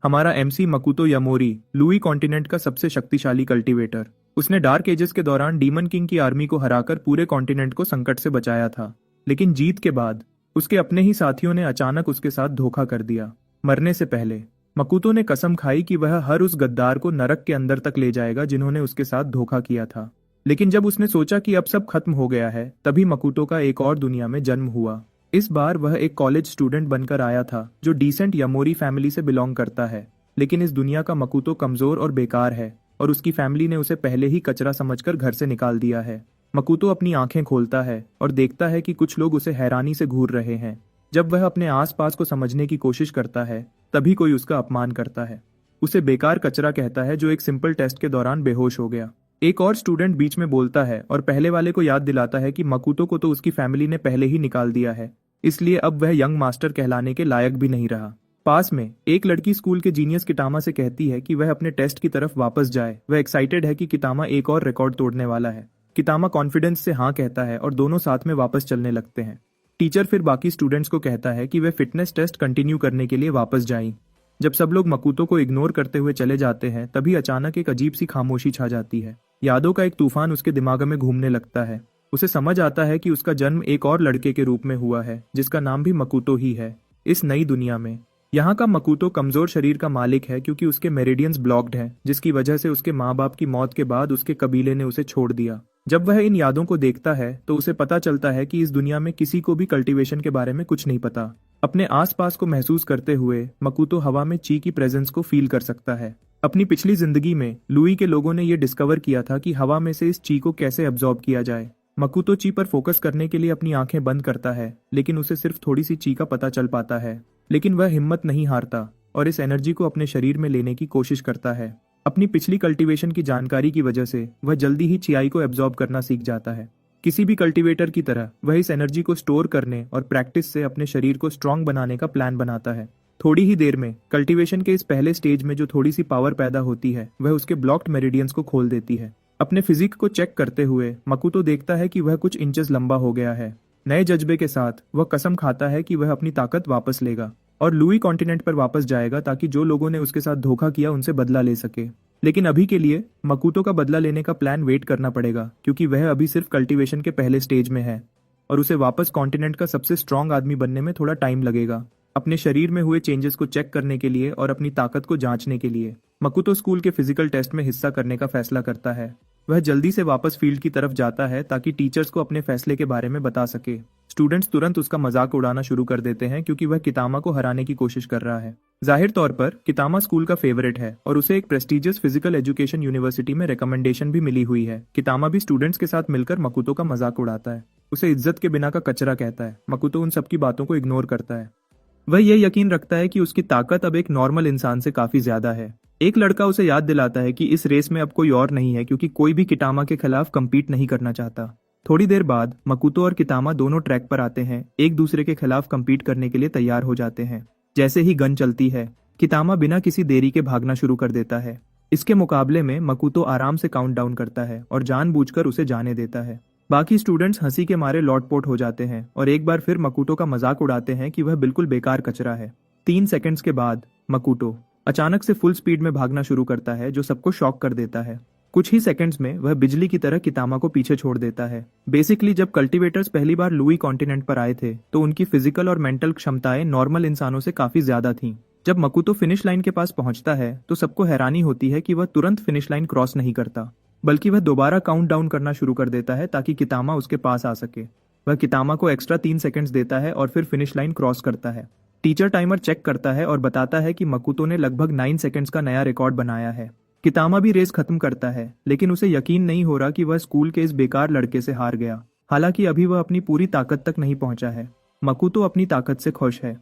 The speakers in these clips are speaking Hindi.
हमारा एमसी मकुतो यामोरी, लुई कॉन्टिनेंट का सबसे शक्तिशाली कल्टीवेटर। उसने डार्क एजेस के दौरान डीमन किंग की आर्मी को हराकर पूरे कॉन्टिनेंट को संकट से बचाया था। लेकिन जीत के बाद उसके अपने ही साथियों ने अचानक उसके साथ धोखा कर दिया। मरने से पहले मकुतो ने कसम खाई कि वह हर उस गद्दार को नरक के अंदर तक ले जाएगा जिन्होंने उसके साथ धोखा किया था। लेकिन जब उसने सोचा कि अब सब खत्म हो गया है, तभी मकुतो का एक और दुनिया में जन्म हुआ। इस बार वह एक कॉलेज स्टूडेंट बनकर आया था जो डिसेंट यामोरी फैमिली से बिलोंग करता है। लेकिन इस दुनिया का मकुतो कमजोर और बेकार है और उसकी फैमिली ने उसे पहले ही कचरा समझकर घर से निकाल दिया है। मकुतो अपनी आंखें खोलता है और देखता है कि कुछ लोग उसे हैरानी से घूर रहे हैं। जब वह अपने आसपास को समझने की कोशिश करता है, तभी कोई उसका अपमान करता है। उसे बेकार कचरा कहता है जो एक सिंपल टेस्ट के दौरान बेहोश हो गया। एक और स्टूडेंट बीच में बोलता है और पहले वाले को याद दिलाता है कि मकुतो को तो उसकी फैमिली ने पहले ही निकाल दिया है, इसलिए अब वह यंग मास्टर कहलाने के लायक भी नहीं रहा। पास में एक लड़की स्कूल के जीनियस किटामा से कहती है कि वह अपने टेस्ट की तरफ वापस जाए। वह एक्साइटेड है कि किटामा एक और रिकॉर्ड तोड़ने वाला है। किटामा कॉन्फिडेंस से हाँ कहता है और दोनों साथ में वापस चलने लगते हैं। टीचर फिर बाकी स्टूडेंट्स को कहता है कि वे फिटनेस टेस्ट कंटिन्यू करने के लिए वापस जाएं। जब सब लोग मकुतो को इग्नोर करते हुए चले जाते हैं, तभी अचानक एक अजीब सी खामोशी छा जाती है। यादों का एक तूफान उसके दिमाग में घूमने लगता है। उसे समझ आता है कि उसका जन्म एक और लड़के के रूप में हुआ है जिसका नाम भी मकुतो ही है। इस नई दुनिया में यहाँ का मकुतो कमजोर शरीर का मालिक है क्योंकि उसके मेरिडियंस ब्लॉक्ड हैं, जिसकी वजह से उसके माँ बाप की मौत के बाद उसके कबीले ने उसे छोड़ दिया। जब वह इन यादों को देखता है तो उसे पता चलता है कि इस दुनिया में किसी को भी कल्टीवेशन के बारे में कुछ नहीं पता। अपने आसपास को महसूस करते हुए मकुतो हवा में ची की प्रेजेंस को फील कर सकता है। अपनी पिछली जिंदगी में लुई के लोगों ने यह डिस्कवर किया था कि हवा में से इस ची को कैसे अब्सॉर्ब किया जाए। मकुतो ची पर फोकस करने के लिए अपनी आंखें बंद करता है, लेकिन उसे सिर्फ थोड़ी सी ची का पता चल पाता है। लेकिन वह हिम्मत नहीं हारता और इस एनर्जी को अपने शरीर में लेने की कोशिश करता है। अपनी पिछली कल्टीवेशन की जानकारी की वजह से वह जल्दी ही चियाई को एब्जॉर्ब करना सीख जाता है। किसी भी कल्टीवेटर की तरह वह इस एनर्जी को स्टोर करने और प्रैक्टिस से अपने शरीर को स्ट्रांग बनाने का प्लान बनाता है। थोड़ी ही देर में कल्टीवेशन के इस पहले स्टेज में जो थोड़ी सी पावर पैदा होती है, वह उसके ब्लॉक्ड मेरिडियंस को खोल देती है। अपने फिजिक को चेक करते हुए मकुतो देखता है कि वह कुछ इंचेस लंबा हो गया है। नए जज्बे के साथ वह कसम खाता है कि वह अपनी ताकत वापस लेगा और लुई कॉन्टिनेंट पर वापस जाएगा ताकि जो लोगों ने उसके साथ धोखा किया उनसे बदला ले सके। लेकिन अभी के लिए मकुतो का बदला लेने का प्लान वेट करना पड़ेगा क्योंकि वह अभी सिर्फ कल्टीवेशन के पहले स्टेज में है और उसे वापस कॉन्टिनेंट का सबसे स्ट्रांग आदमी बनने में थोड़ा टाइम लगेगा। अपने शरीर में हुए चेंजेस को चेक करने के लिए और अपनी ताकत को जांचने के लिए मकुतो स्कूल के फिजिकल टेस्ट में हिस्सा करने का फैसला करता है। वह जल्दी से वापस फील्ड की तरफ जाता है ताकि टीचर्स को अपने फैसले के बारे में बता सके। स्टूडेंट्स तुरंत उसका मजाक उड़ाना शुरू कर देते हैं क्योंकि वह कितामा को हराने की कोशिश कर रहा है। जाहिर तौर पर कितामा स्कूल का फेवरेट है और उसे एक प्रेस्टिजियस फिजिकल एजुकेशन यूनिवर्सिटी में रिकमेंडेशन भी मिली हुई है। कितामा भी स्टूडेंट्स के साथ मिलकर मकुतो का मजाक उड़ाता है, उसे इज्जत के बिना का कचरा कहता है। मकुतो उन सबकी बातों को इग्नोर करता है। वह यह यकीन रखता है कि उसकी ताकत अब एक नॉर्मल इंसान से काफी ज्यादा है। एक लड़का उसे याद दिलाता है कि इस रेस में अब कोई और नहीं है क्योंकि कोई भी किटामा के खिलाफ कम्पीट नहीं करना चाहता। थोड़ी देर बाद मकुतो और कितामा दोनों ट्रैक पर आते हैं, एक दूसरे के खिलाफ कम्पीट करने के लिए तैयार हो जाते हैं। जैसे ही गन चलती है, कितामा बिना किसी देरी के भागना शुरू कर देता है। इसके मुकाबले में मकुतो आराम से काउंट डाउन करता है और जानबूझकर उसे जाने देता है। बाकी स्टूडेंट्स हंसी के मारे लौटपोट हो जाते हैं और एक बार फिर मकुतो का मजाक उड़ाते हैं कि वह बिल्कुल बेकार कचरा है। 3 सेकंड्स के बाद मकुतो अचानक से फुल स्पीड में भागना शुरू करता है जो सबको शॉक कर देता है। कुछ ही सेकंड्स में वह बिजली की तरह कितामा को पीछे छोड़ देता है। बेसिकली जब कल्टीवेटर्स पहली बार लुई कॉन्टिनेंट पर आए थे तो उनकी फिजिकल और मेंटल क्षमताएं नॉर्मल इंसानों से काफी ज्यादा थीं। जब मकुतो फिनिश लाइन के पास पहुंचता है तो सबको हैरानी होती है कि वह तुरंत फिनिश लाइन क्रॉस नहीं करता, बल्कि वह दोबारा काउंट डाउन करना शुरू कर देता है ताकि कितामा उसके पास आ सके। वह कितामा को एक्स्ट्रा 3 सेकंड्स देता है और फिर फिनिश लाइन क्रॉस करता है। टीचर टाइमर चेक करता है और बताता है कि मकुतो ने लगभग 9 सेकंड्स का नया रिकॉर्ड बनाया है। कितामा भी रेस खत्म करता है, लेकिन उसे यकीन नहीं हो रहा कि वह स्कूल के इस बेकार लड़के से हार गया। हालांकि अभी वह अपनी पूरी ताकत तक नहीं पहुंचा है। मकुतो अपनी ताकत से खुश है।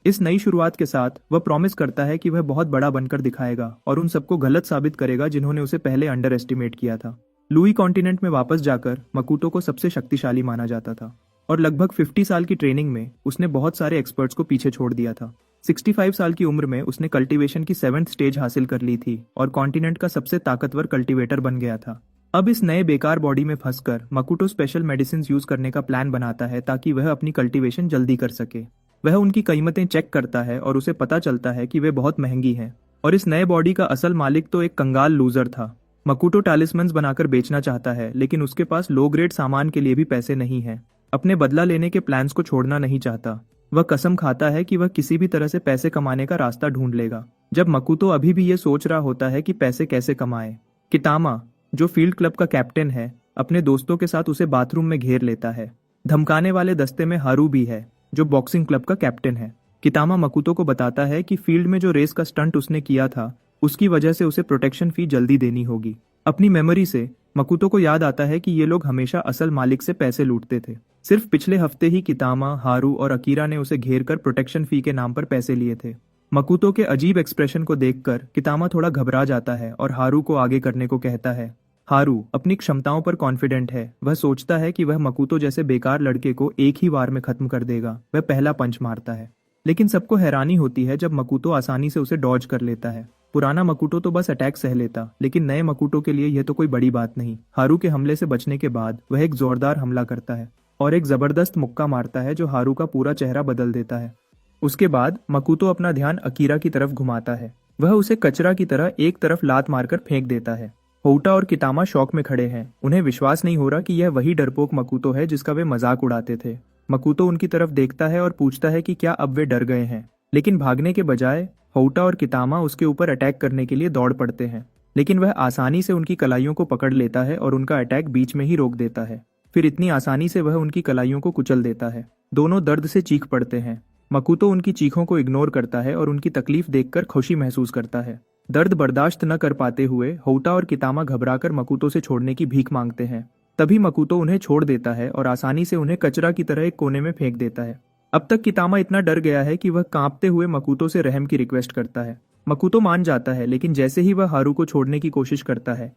इस नई शुरुआत के साथ वह प्रॉमिस करता है कि वह बहुत बड़ा बनकर दिखाएगा और उन सबको गलत साबित करेगा जिन्होंने उसे पहले अंडर एस्टिमेट किया था। लुई कॉन्टिनेंट में वापस जाकर मकुतो को सबसे शक्तिशाली माना जाता था और लगभग 50 साल की ट्रेनिंग में उसने बहुत सारे एक्सपर्ट्स को पीछे छोड़ दिया था। 65 साल की उम्र में उसने कल्टीवेशन की 7th स्टेज हासिल कर ली थी और कॉन्टिनेंट का सबसे ताकतवर कल्टीवेटर बन गया था। अब इस नए बेकार बॉडी में फंसकर मकुतो स्पेशल मेडिसिन यूज करने का प्लान बनाता है ताकि वह अपनी कल्टीवेशन जल्दी कर सके। वह उनकी कीमतें चेक करता है और उसे पता चलता है कि वे बहुत महंगी हैं। और इस नए बॉडी का असल मालिक तो एक कंगाल लूजर था। मकुटो टैलिस्मन्स बनाकर बेचना चाहता है, लेकिन उसके पास लो ग्रेड सामान के लिए भी पैसे नहीं है। अपने बदला लेने के प्लान्स को छोड़ना नहीं चाहता। वह कसम खाता है कि वह किसी भी तरह से पैसे कमाने का रास्ता ढूंढ लेगा। जब मकुतो अभी भी ये सोच रहा होता है कि पैसे कैसे कमाए, कितामा, जो फील्ड क्लब का कैप्टन है, अपने दोस्तों के साथ उसे बाथरूम में घेर लेता है। धमकाने वाले दस्ते में हारू भी है, जो बॉक्सिंग क्लब का कैप्टन है। कितामा मकुतो को बताता है कि फील्ड में जो रेस का स्टंट उसने किया था, उसकी वजह से उसे प्रोटेक्शन फी जल्दी देनी होगी। अपनी मेमोरी से मकुतो को याद आता है कि ये लोग हमेशा असल मालिक से पैसे लूटते थे। सिर्फ पिछले हफ्ते ही कितामा, हारू और अकीरा ने उसे घेर कर प्रोटेक्शन फी के नाम पर पैसे लिए थे। मकुतो के अजीब एक्सप्रेशन को देखकर कितामा थोड़ा घबरा जाता है और हारू को आगे करने को कहता है। हारू अपनी क्षमताओं पर कॉन्फिडेंट है। वह सोचता है कि वह मकुतो जैसे बेकार लड़के को एक ही वार में खत्म कर देगा। वह पहला पंच मारता है, लेकिन सबको हैरानी होती है जब मकुतो आसानी से उसे डॉज कर लेता है। पुराना मकुटो तो बस अटैक सह लेता, लेकिन नए मकुटो के लिए यह तो कोई बड़ी बात नहीं। हारू के हमले से बचने के बाद वह एक जोरदार हमला करता है और एक जबरदस्त मुक्का मारता है जो हारू का पूरा चेहरा बदल देता है। उसके बाद मकुतो अपना ध्यान अकीरा की तरफ घुमाता है। वह उसे कचरा की तरह एक तरफ लात मारकर फेंक देता है। होउटा और कितामा शौक में खड़े हैं। उन्हें विश्वास नहीं हो रहा कि यह वही डरपोक मकुतो है जिसका वे मजाक उड़ाते थे। मकुतो उनकी तरफ देखता है और पूछता है कि क्या अब वे डर गए हैं, लेकिन भागने के बजाय होउटा और कितामा उसके ऊपर अटैक करने के लिए दौड़ पड़ते हैं। लेकिन वह आसानी से उनकी कलाइयों को पकड़ लेता है और उनका अटैक बीच में ही रोक देता है। फिर इतनी आसानी से वह उनकी कलाइयों को कुचल देता है। दोनों दर्द से चीख पड़ते हैं। मकुतो उनकी चीखों को इग्नोर करता है और उनकी तकलीफ देखकर खुशी महसूस करता है। दर्द बर्दाश्त न कर पाते हुए होउटा और कितामा घबराकर मकुतो से छोड़ने की भीख मांगते हैं। तभी मकुतो उन्हें छोड़ देता है और आसानी से उन्हें कचरा की तरह एक कोने में फेंक देता है। अब तक कितामा इतना डर गया है कि वह कांपते हुए मकुतो से रहम की रिक्वेस्ट करता है। मकुतो मान जाता है, लेकिन जैसे ही वह हारू को छोड़ने की कोशिश करता है,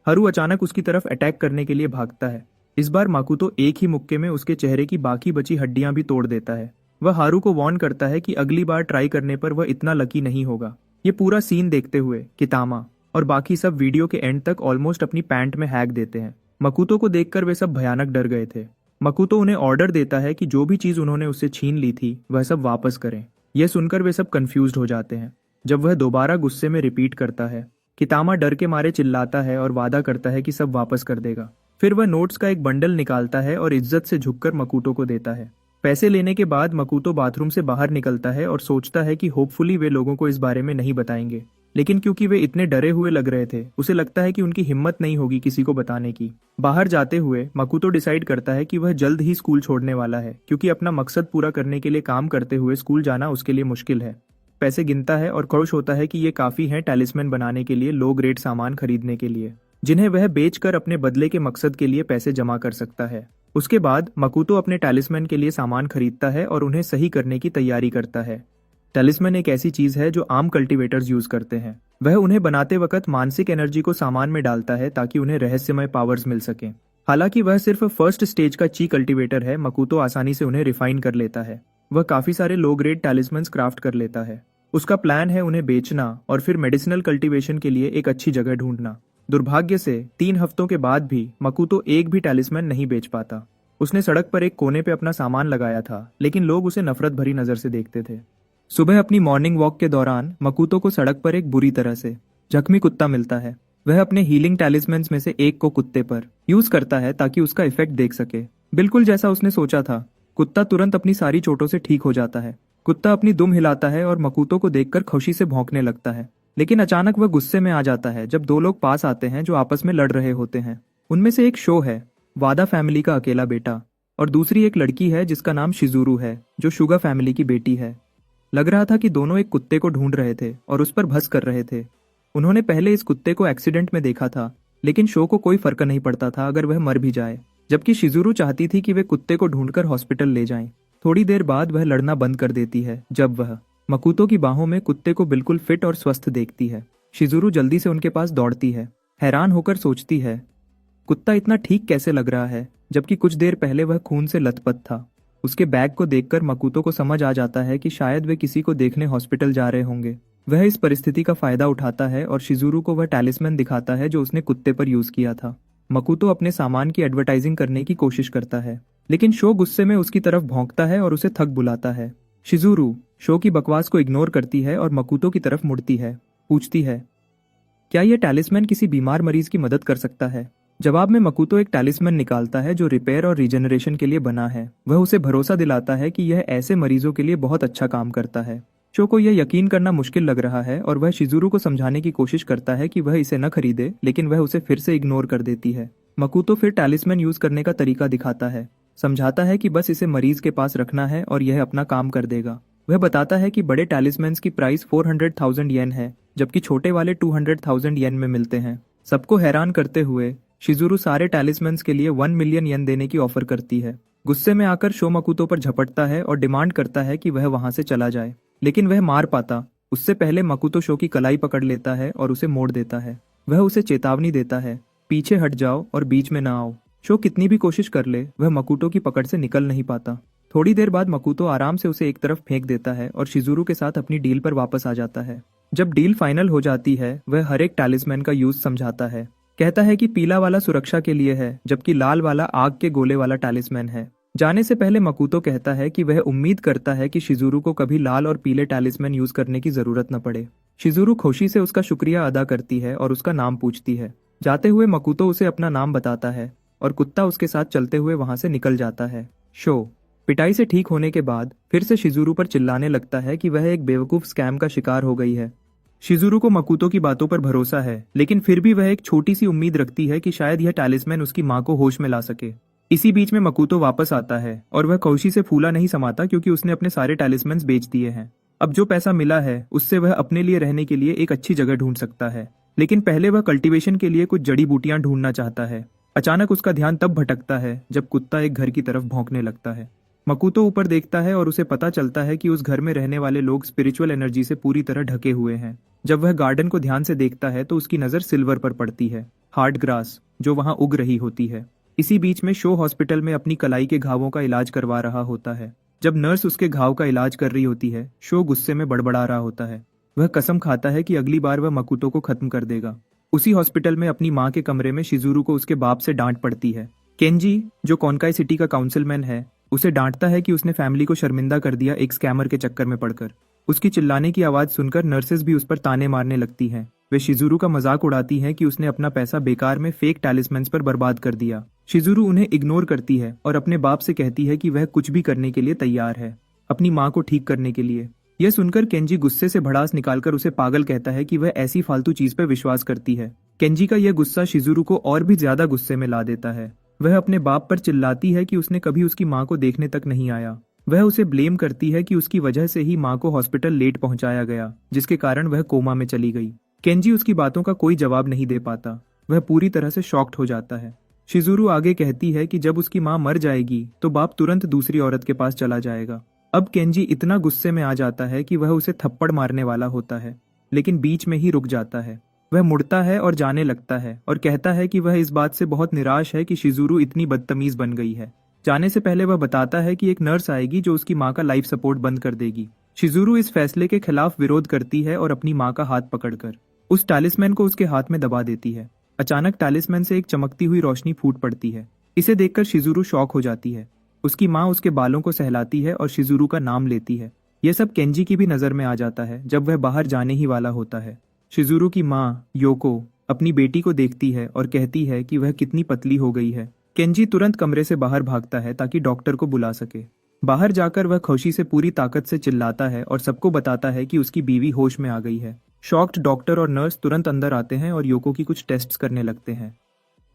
हारू अचानक उसकी तरफ अटैक करने के लिए भागता है। इस बार मकुतो एक ही मुक्के में उसके चेहरे की बाकी बची हड्डियां भी तोड़ देता है। वह हारू को वार्न करता है कि अगली बार ट्राई करने पर वह इतना लकी नहीं होगा। ये पूरा सीन देखते हुए कितामा और बाकी सब वीडियो के एंड तक ऑलमोस्ट अपनी पैंट में हैक देते हैं। मकुतो को देखकर वे सब भयानक डर गए थे। मकुतो उन्हें ऑर्डर देता है कि जो भी चीज उन्होंने उससे छीन ली थी वह सब वापस करें। यह सुनकर वे सब कंफ्यूज्ड हो जाते हैं। जब वह दोबारा गुस्से में रिपीट करता है, कितामा डर के मारे चिल्लाता है और वादा करता है कि सब वापस कर देगा। फिर वह नोट्स का एक बंडल निकालता है और इज्जत से झुककर मकुतो को देता है। पैसे लेने के बाद मकुतो बाथरूम से बाहर निकलता है और सोचता है कि होपफुली वे लोगों को इस बारे में नहीं बताएंगे। लेकिन क्योंकि वे इतने डरे हुए लग रहे थे, उसे लगता है कि उनकी हिम्मत नहीं होगी किसी को बताने की। बाहर जाते हुए मकुतो डिसाइड करता है कि वह जल्द ही स्कूल छोड़ने वाला है, क्योंकि अपना मकसद पूरा करने के लिए काम करते हुए स्कूल जाना उसके लिए मुश्किल है। पैसे गिनता है और खुश होता है कि ये काफी है टैलिस्मैन बनाने के लिए लो ग्रेड सामान खरीदने के लिए, जिन्हें वह बेचकर अपने बदले के मकसद के लिए पैसे जमा कर सकता है। उसके बाद मकुतो अपने टैलिस्मैन के लिए सामान खरीदता है और उन्हें सही करने की तैयारी करता है। टैलिस्मैन एक ऐसी चीज है जो आम कल्टीवेटर्स यूज करते हैं। वह उन्हें बनाते वक्त मानसिक एनर्जी को सामान में डालता है ताकि उन्हें रहस्यमय पावर्स मिल सकें। हालांकि वह सिर्फ फर्स्ट स्टेज का ची कल्टीवेटर है, मकुतो आसानी से उन्हें रिफाइन कर लेता है। वह काफी सारे लो ग्रेड टैलिस्मैन्स क्राफ्ट कर लेता है। उसका प्लान है उन्हें बेचना और फिर मेडिसिनल कल्टीवेशन के लिए एक अच्छी जगह ढूंढना। दुर्भाग्य से 3 हफ्तों के बाद भी मकुतो एक भी टैलिस्मैन नहीं बेच पाता। उसने सड़क पर एक कोने पे अपना सामान लगाया था, लेकिन लोग उसे नफरत भरी नजर से देखते थे। सुबह अपनी मॉर्निंग वॉक के दौरान मकुतो को सड़क पर एक बुरी तरह से जख्मी कुत्ता मिलता है। वह अपने हीलिंग टैलिस्मैन्स में से एक को कुत्ते पर यूज करता है ताकि उसका इफेक्ट देख सके। बिल्कुल जैसा उसने सोचा था, कुत्ता तुरंत अपनी सारी चोटों से ठीक हो जाता है। कुत्ता अपनी दुम हिलाता है और मकुतो को देखकर खुशी से भौंकने लगता है। लेकिन अचानक वह गुस्से में आ जाता है जब 2 लोग पास आते हैं जो आपस में लड़ रहे होते हैं। उनमें से एक शो है, वादा फैमिली का अकेला बेटा, और दूसरी एक लड़की है जिसका नाम शिजुरू है, जो शुगा फैमिली की बेटी है। लग रहा था कि दोनों एक कुत्ते को ढूंढ रहे थे और उस पर भस कर रहे थे। उन्होंने पहले इस कुत्ते को एक्सीडेंट में देखा था, लेकिन शो को कोई फर्क नहीं पड़ता था अगर वह मर भी जाए, जबकि शिजुरू चाहती थी कि वे कुत्ते को ढूंढकर हॉस्पिटल ले जाएं। थोड़ी देर बाद वह लड़ना बंद कर देती है जब वह मकुतो की बाहों में कुत्ते को बिल्कुल फिट और स्वस्थ देखती है। शिजुरू जल्दी से उनके पास दौड़ती है, हैरान होकर सोचती है कुत्ता इतना ठीक कैसे लग रहा है, जबकि कुछ देर पहले वह खून से लथपथ था। उसके बैग को देखकर मकुतो को समझ आ जाता है कि शायद वे किसी को देखने हॉस्पिटल जा रहे होंगे। वह इस परिस्थिति का फायदा उठाता है और शिजुरू को वह टैलिस्मैन दिखाता है जो उसने कुत्ते पर यूज किया था। मकुतो अपने सामान की एडवर्टाइजिंग करने की कोशिश करता है, लेकिन शो गुस्से में उसकी तरफ भौंकता है और उसे थक बुलाता है। शिजुरू, शो की बकवास को इग्नोर करती है और मकूतो की तरफ मुड़ती है। पूछती है, क्या यह टैलिस्मैन किसी बीमार मरीज की मदद कर सकता है? जवाब में मकूतो एक टैलिस्मैन निकालता है जो रिपेयर और रीजनरेशन के लिए बना है। वह उसे भरोसा दिलाता है कि यह ऐसे मरीजों के लिए बहुत अच्छा काम करता है। शो को यह यकीन करना मुश्किल लग रहा है और वह शिजुरू को समझाने की कोशिश करता है कि वह इसे न खरीदे, लेकिन वह उसे फिर से इग्नोर कर देती है। मकूतो फिर टैलिस्मैन यूज करने का तरीका दिखाता है। समझाता है कि बस इसे मरीज के पास रखना है और यह अपना काम कर देगा। वह बताता है कि बड़े टैलिस्मैन्स की प्राइस 400,000 येन है, जबकि छोटे वाले 200,000 येन में मिलते हैं। सबको हैरान करते हुए शिजुरू सारे टैलिस्मैन्स के लिए 1 मिलियन येन देने की ऑफर करती है। गुस्से में आकर शो मकूतो पर झपटता है और डिमांड करता है कि वह वहां से चला जाए, लेकिन वह मार पाता उससे पहले मकूतो शो की कलाई पकड़ लेता है और उसे मोड़ देता है। वह उसे चेतावनी देता है, पीछे हट जाओ और बीच में न आओ। शो कितनी भी कोशिश कर ले, वह मकूतो की पकड़ से निकल नहीं पाता। थोड़ी देर बाद मकूतो आराम से उसे एक तरफ फेंक देता है और शिजुरू के साथ अपनी डील पर वापस आ जाता है। जब डील फाइनल हो जाती है, वह हर एक टैलिस्मैन का यूज समझाता है। कहता है कि पीला वाला सुरक्षा के लिए है, जबकि लाल वाला आग के गोले वाला टैलिस्मैन है। जाने से पहले मकूतो कहता है कि वह उम्मीद करता है कि शिजुरू को कभी लाल और पीले टैलिस्मैन यूज करने की जरूरत न पड़े। शिजुरू खुशी से उसका शुक्रिया अदा करती है और उसका नाम पूछती है। जाते हुए मकूतो उसे अपना नाम बताता है और कुत्ता उसके साथ चलते हुए वहां से निकल जाता है। शो पिटाई से ठीक होने के बाद फिर से शिजुरू पर चिल्लाने लगता है कि वह एक बेवकूफ स्कैम का शिकार हो गई है। शिजुरू को मकूतो की बातों पर भरोसा है, लेकिन फिर भी वह एक छोटी सी उम्मीद रखती है कि शायद यह टैलिस्मैन उसकी मां को होश में ला सके। इसी बीच में मकूतो वापस आता है और वह खुशी से फूला नहीं समाता क्योंकि उसने अपने सारे टैलिस्मैन्स बेच दिए हैं। अब जो पैसा मिला है उससे वह अपने लिए रहने के लिए एक अच्छी जगह ढूंढ सकता है, लेकिन पहले वह कल्टीवेशन के लिए कुछ जड़ी बूटियां ढूंढना चाहता है। अचानक उसका ध्यान तब भटकता है जब कुत्ता एक घर की तरफ भौंकने लगता है। मकूतो ऊपर देखता है और उसे पता चलता है कि उस घर में रहने वाले लोग स्पिरिचुअल एनर्जी से पूरी तरह ढके हुए हैं। जब वह गार्डन को ध्यान से देखता है तो उसकी नजर सिल्वर पर पड़ती है, हार्ड ग्रास, जो वहां उग रही होती है। इसी बीच में शो हॉस्पिटल में अपनी कलाई के घावों का इलाज करवा रहा होता है। जब नर्स उसके घाव का इलाज कर रही होती है, शो गुस्से में बड़बड़ा रहा होता है। वह कसम खाता है कि अगली बार वह मकूतो को खत्म कर देगा। उसी हॉस्पिटल में अपनी मां के कमरे में शिजुरू को उसके बाप से डांट पड़ती है। केंजी, जो कोनकाई सिटी का काउंसिलमैन है, उसे डांटता है कि उसने फैमिली को शर्मिंदा कर दिया एक स्कैमर के चक्कर में पड़कर। उसकी चिल्लाने की आवाज सुनकर नर्सेस भी उस पर ताने मारने लगती हैं। वे शिजुरू का मजाक उड़ाती हैं कि उसने अपना पैसा बेकार में फेक टैलिस्मैन्स पर बर्बाद कर दिया। शिजुरू उन्हें इग्नोर करती है और अपने बाप से कहती है कि वह कुछ भी करने के लिए तैयार है, अपनी मां को ठीक करने के लिए। यह सुनकर केंजी गुस्से से भड़ास निकालकर उसे पागल कहता है कि वह ऐसी फालतू चीज पर विश्वास करती है। केंजी का यह गुस्सा शिजुरू को और भी ज्यादा गुस्से में ला देता है। वह अपने बाप पर चिल्लाती है कि उसने कभी उसकी मां को देखने तक नहीं आया। वह उसे ब्लेम करती है कि उसकी वजह से ही मां को हॉस्पिटल लेट पहुंचाया गया, जिसके कारण वह कोमा में चली गई। केंजी उसकी बातों का कोई जवाब नहीं दे पाता। वह पूरी तरह से शॉक्ड हो जाता है। शिजुरू आगे कहती है कि जब उसकी मां मर जाएगी तो बाप तुरंत दूसरी औरत के पास चला जाएगा। अब केंजी इतना गुस्से में आ जाता है कि वह उसे थप्पड़ मारने वाला होता है, लेकिन बीच में ही रुक जाता है। वह मुड़ता है और जाने लगता है और कहता है कि वह इस बात से बहुत निराश है कि शिजुरू इतनी बदतमीज बन गई है। जाने से पहले वह बताता है कि एक नर्स आएगी जो उसकी मां का लाइफ सपोर्ट बंद कर देगी। शिजुरू इस फैसले के खिलाफ विरोध करती है और अपनी मां का हाथ पकड़कर उस टैलिस्मैन को उसके हाथ में दबा देती है। अचानक टैलिस्मैन से एक चमकती हुई रोशनी फूट पड़ती है। इसे देखकर शिजुरू शॉक हो जाती है। उसकी मां उसके बालों को सहलाती है और शिजुरू का नाम लेती है। यह सब केंजी की भी नजर में आ जाता है जब वह बाहर जाने ही वाला होता है। शिजुरू की मां योको अपनी बेटी को देखती है और कहती है कि वह कितनी पतली हो गई है। केंजी तुरंत कमरे से बाहर भागता है ताकि डॉक्टर को बुला सके। बाहर जाकर वह खुशी से पूरी ताकत से चिल्लाता है और सबको बताता है कि उसकी बीवी होश में आ गई है। शॉक्ड डॉक्टर और नर्स तुरंत अंदर आते हैं और योको की कुछ टेस्ट्स करने लगते हैं।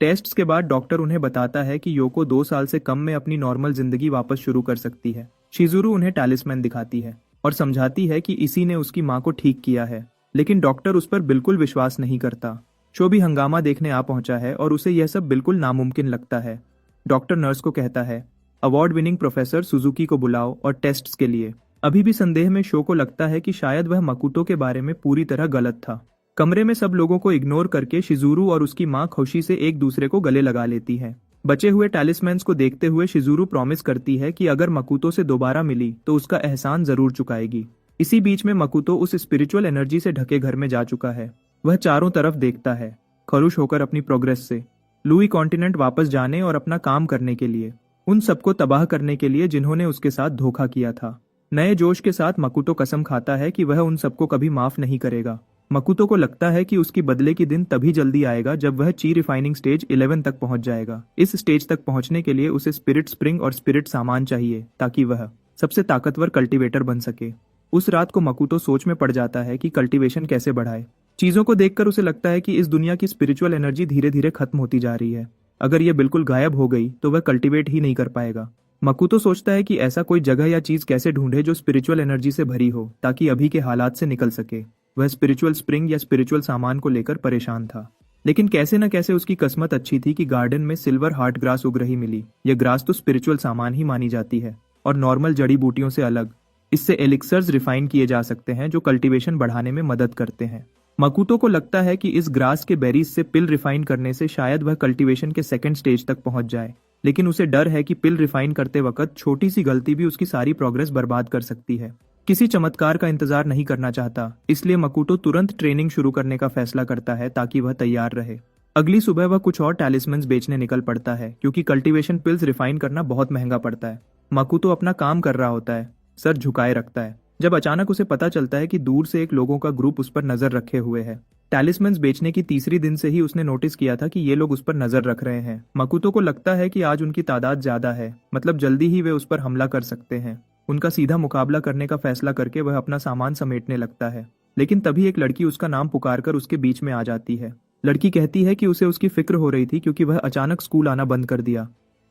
टेस्ट्स के बाद डॉक्टर उन्हें बताता है कि योको 2 साल से कम में अपनी नॉर्मल जिंदगी वापस शुरू कर सकती है। शिजुरू उन्हें टैलिस्मैन दिखाती है और समझाती है कि इसी ने उसकी मां को ठीक किया है, लेकिन डॉक्टर उस पर बिल्कुल विश्वास नहीं करता। शो भी हंगामा देखने आ पहुंचा है और उसे यह सब बिल्कुल नामुमकिन लगता है। डॉक्टर नर्स को कहता है, अवार्ड विनिंग प्रोफेसर सुजुकी को बुलाओ और टेस्ट्स के लिए। अभी भी संदेह में शो को लगता है कि शायद वह मकूतो के बारे में पूरी तरह गलत था। कमरे में सब लोगों को इग्नोर करके शिजुरू और उसकी मां खुशी से एक दूसरे को गले लगा लेती है। बचे हुए टैलिस्मैन्स को देखते हुए शिजुरू प्रॉमिस करती है कि अगर मकूतो से दोबारा मिली तो उसका एहसान जरूर चुकाएगी। इसी बीच में मकूतो उस स्पिरिचुअल एनर्जी से ढके घर में जा चुका है। वह चारों तरफ देखता है, खुश होकर अपनी प्रोग्रेस से लुई कॉन्टिनेंट वापस जाने और अपना काम करने के लिए, उन सबको तबाह करने के लिए जिन्होंने उसके साथ धोखा किया था। नए जोश के साथ मकुतो कसम खाता है कि वह उन सबको कभी माफ नहीं करेगा। मकुतो को लगता है कि उसकी बदले की दिन तभी जल्दी आएगा जब वह ची रिफाइनिंग स्टेज 11 तक पहुंच जाएगा। इस स्टेज तक पहुंचने के लिए उसे स्पिरिट स्प्रिंग और स्पिरिट सामान चाहिए ताकि वह सबसे ताकतवर कल्टीवेटर बन सके। उस रात को मकुतो सोच में पड़ जाता है कि कल्टीवेशन कैसे बढ़ाए। चीजों को देखकर उसे लगता है कि इस दुनिया की स्पिरिचुअल एनर्जी धीरे धीरे खत्म होती जा रही है। अगर यह बिल्कुल गायब हो गई तो वह कल्टीवेट ही नहीं कर पाएगा। मकुतो सोचता है कि ऐसा कोई जगह या चीज कैसे ढूंढे जो स्पिरिचुअल एनर्जी से भरी हो ताकि अभी के हालात से निकल सके। वह स्पिरिचुअल स्प्रिंग या स्पिरिचुअल सामान को लेकर परेशान था, लेकिन कैसे न कैसे उसकी किस्मत अच्छी थी कि गार्डन में सिल्वर हार्ट ग्रास उग रही मिली। यह ग्रास तो स्पिरिचुअल सामान ही मानी जाती है और नॉर्मल जड़ी बूटियों से अलग। इससे एलिक्सर्स रिफाइन किए जा सकते हैं जो कल्टीवेशन बढ़ाने में मदद करते हैं। मकुतो को लगता है कि इस ग्रास के बेरीज से पिल रिफाइन करने से शायद वह कल्टीवेशन के सेकंड स्टेज तक पहुंच जाए, लेकिन उसे डर है कि पिल रिफाइन करते वक्त छोटी सी गलती भी उसकी सारी प्रोग्रेस बर्बाद कर सकती है। किसी चमत्कार का इंतजार नहीं करना चाहता, इसलिए मकुतो तुरंत ट्रेनिंग शुरू करने का फैसला करता है ताकि वह तैयार रहे। अगली सुबह वह कुछ और टैलिस्मन्स बेचने निकल पड़ता है क्योंकि कल्टीवेशन पिल्स रिफाइन करना बहुत महंगा पड़ता है। मकुतो अपना काम कर रहा होता है, सर झुकाए रखता है, जब अचानक उसे पता चलता है कि दूर से एक लोगों का ग्रुप उस पर नजर रखे हुए है। टैलिस्मन्स बेचने की तीसरी दिन से ही उसने नोटिस किया था कि ये लोग उस पर नजर रख रहे हैं। मकुतो को लगता है कि आज उनकी तादाद ज्यादा है, मतलब जल्दी ही वे उस पर हमला कर सकते हैं। उनका सीधा मुकाबला करने का फैसला करके वह अपना सामान समेटने लगता है, लेकिन तभी एक लड़की उसका नाम पुकारकर उसके बीच में आ जाती है। लड़की कहती है कि उसे उसकी फिक्र हो रही थी क्योंकि वह अचानक स्कूल आना बंद कर दिया।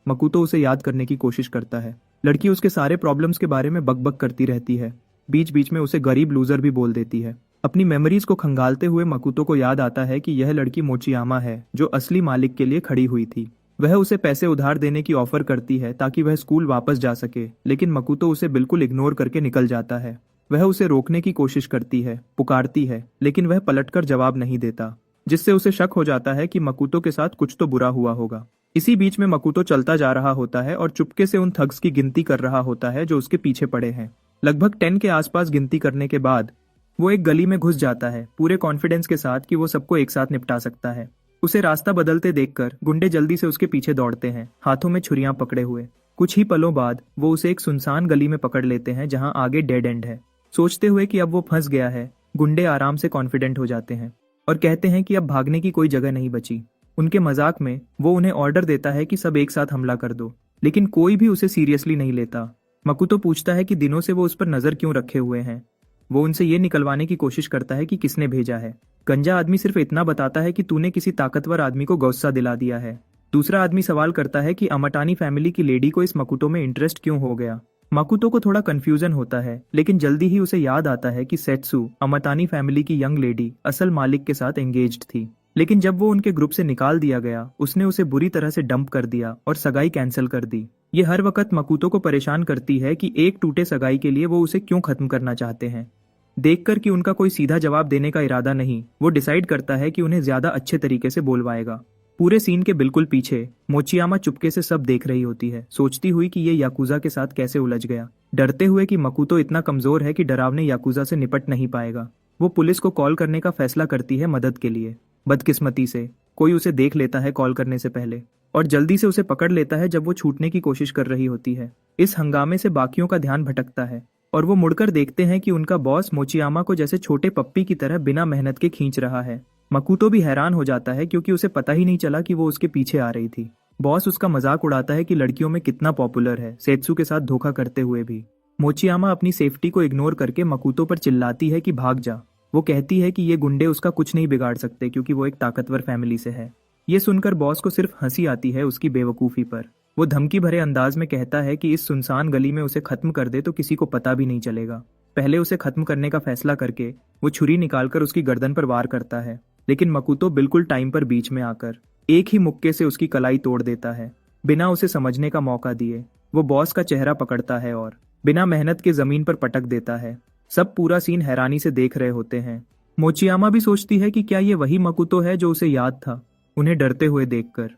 मकुतो उसे याद करने की कोशिश करता है। लड़की उसके सारे प्रॉब्लम्स के बारे में बकबक करती रहती है, बीच बीच में उसे गरीब लूजर भी बोल देती है। अपनी मेमोरीज को खंगालते हुए मकुतो को याद आता है कि यह लड़की मोचियामा है जो असली मालिक के लिए खड़ी हुई थी। वह उसे पैसे उधार देने की ऑफर करती है ताकि वह स्कूल वापस जा सके, लेकिन मकुतो उसे बिल्कुल इग्नोर करके निकल जाता है। वह उसे रोकने की कोशिश करती है, पुकारती है, लेकिन वह पलटकर जवाब नहीं देता, जिससे उसे शक हो जाता है कि मकुतो के साथ कुछ तो बुरा हुआ होगा। इसी बीच में मकुतो चलता जा रहा होता है और चुपके से उन थग्स की गिनती कर रहा होता है जो उसके पीछे पड़े हैं। लगभग 10 के आसपास गिनती करने के बाद वो एक गली में घुस जाता है, पूरे कॉन्फिडेंस के साथ कि वो सबको एक साथ निपटा सकता है। उसे रास्ता बदलते देखकर गुंडे जल्दी से उसके पीछे दौड़ते हैं, हाथों में छुरियां पकड़े हुए। कुछ ही पलों बाद वो उसे एक सुनसान गली में पकड़ लेते हैं जहां आगे डेड एंड है। सोचते हुए कि अब वो फंस गया है, गुंडे आराम से कॉन्फिडेंट हो जाते हैं और कहते हैं कि अब भागने की कोई जगह नहीं बची। उनके मजाक में वो उन्हें ऑर्डर देता है कि सब एक साथ हमला कर दो, लेकिन कोई भी उसे सीरियसली नहीं लेता। मकुतो पूछता है कि दिनों से वो उस पर नजर क्यों रखे हुए हैं। वो उनसे ये निकलवाने की कोशिश करता है कि किसने भेजा है। गंजा आदमी सिर्फ इतना बताता है कि तूने किसी ताकतवर आदमी को गुस्सा दिला दिया है। दूसरा आदमी सवाल करता है कि अमाटानी फैमिली की लेडी को इस मकुतो में इंटरेस्ट क्यों हो गया। मकुतो को थोड़ा कंफ्यूजन होता है, लेकिन जल्दी ही उसे याद आता है कि सेट्सू, अमाटानी फैमिली की यंग लेडी, असल मालिक के साथ एंगेज्ड थी। लेकिन जब वो उनके ग्रुप से निकाल दिया गया, उसने उसे बुरी तरह से डंप कर दिया और सगाई कैंसिल कर दी। ये हर वक्त मकुतो को परेशान करती है कि एक टूटे सगाई के लिए वो उसे क्यों खत्म करना चाहते हैं। देखकर कि उनका कोई सीधा जवाब देने का इरादा नहीं, वो डिसाइड करता है कि उन्हें ज्यादा अच्छे तरीके से बोलवाएगा। पूरे सीन के बिल्कुल पीछे मोचियामा चुपके से सब देख रही होती है, सोचती हुई कि ये याकुजा के साथ कैसे उलझ गया, डरते हुए कि मकुतो इतना कमजोर है कि डरावने याकुजा से निपट नहीं पाएगा। वो पुलिस को कॉल करने का फैसला करती है मदद के लिए। बदकिस्मती से कोई उसे देख लेता है कॉल करने से पहले और जल्दी से उसे पकड़ लेता है जब वो छूटने की कोशिश कर रही होती है। इस हंगामे से बाकियों का ध्यान भटकता है और वो मुड़कर देखते हैं कि उनका बॉस मोचियामा को जैसे छोटे पप्पी की तरह बिना मेहनत के खींच रहा है। मकुतो भी हैरान हो जाता है क्योंकि उसे पता ही नहीं चला कि वो उसके पीछे आ रही थी। बॉस उसका मजाक उड़ाता है कि लड़कियों में कितना पॉपुलर है, सेत्सु के साथ धोखा करते हुए भी। मोचियामा अपनी सेफ्टी को इग्नोर करके मकुतो पर चिल्लाती है कि भाग जा। वो कहती है कि ये गुंडे उसका कुछ नहीं बिगाड़ सकते क्योंकि वो एक ताकतवर फैमिली से है। ये सुनकर बॉस को सिर्फ हंसी आती है उसकी बेवकूफ़ी पर। वो धमकी भरे अंदाज में कहता है कि इस सुनसान गली में उसे खत्म कर दे तो किसी को पता भी नहीं चलेगा। पहले उसे खत्म करने का फैसला करके वो छुरी निकालकर उसकी गर्दन पर वार करता है, लेकिन मकुतो बिल्कुल टाइम पर बीच में आकर एक ही मुक्के से उसकी कलाई तोड़ देता है, बिना उसे समझने का मौका दिए। वो बॉस का चेहरा पकड़ता है और बिना मेहनत के जमीन पर पटक देता है। सब पूरा सीन हैरानी से देख रहे होते हैं। मोचियामा भी सोचती है कि क्या ये वही मकुतो है जो उसे याद था, उन्हें डरते हुए देखकर।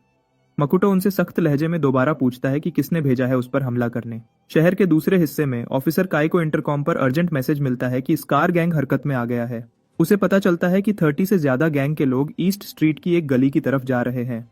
मकुतो उनसे सख्त लहजे में दोबारा पूछता है कि किसने भेजा है उस पर हमला करने। शहर के दूसरे हिस्से में ऑफिसर काई को इंटरकॉम पर अर्जेंट मैसेज मिलता है कि स्कार गैंग हरकत में आ गया है। उसे पता चलता है कि 30 से ज्यादा गैंग के लोग ईस्ट स्ट्रीट की एक गली की तरफ जा रहे हैं।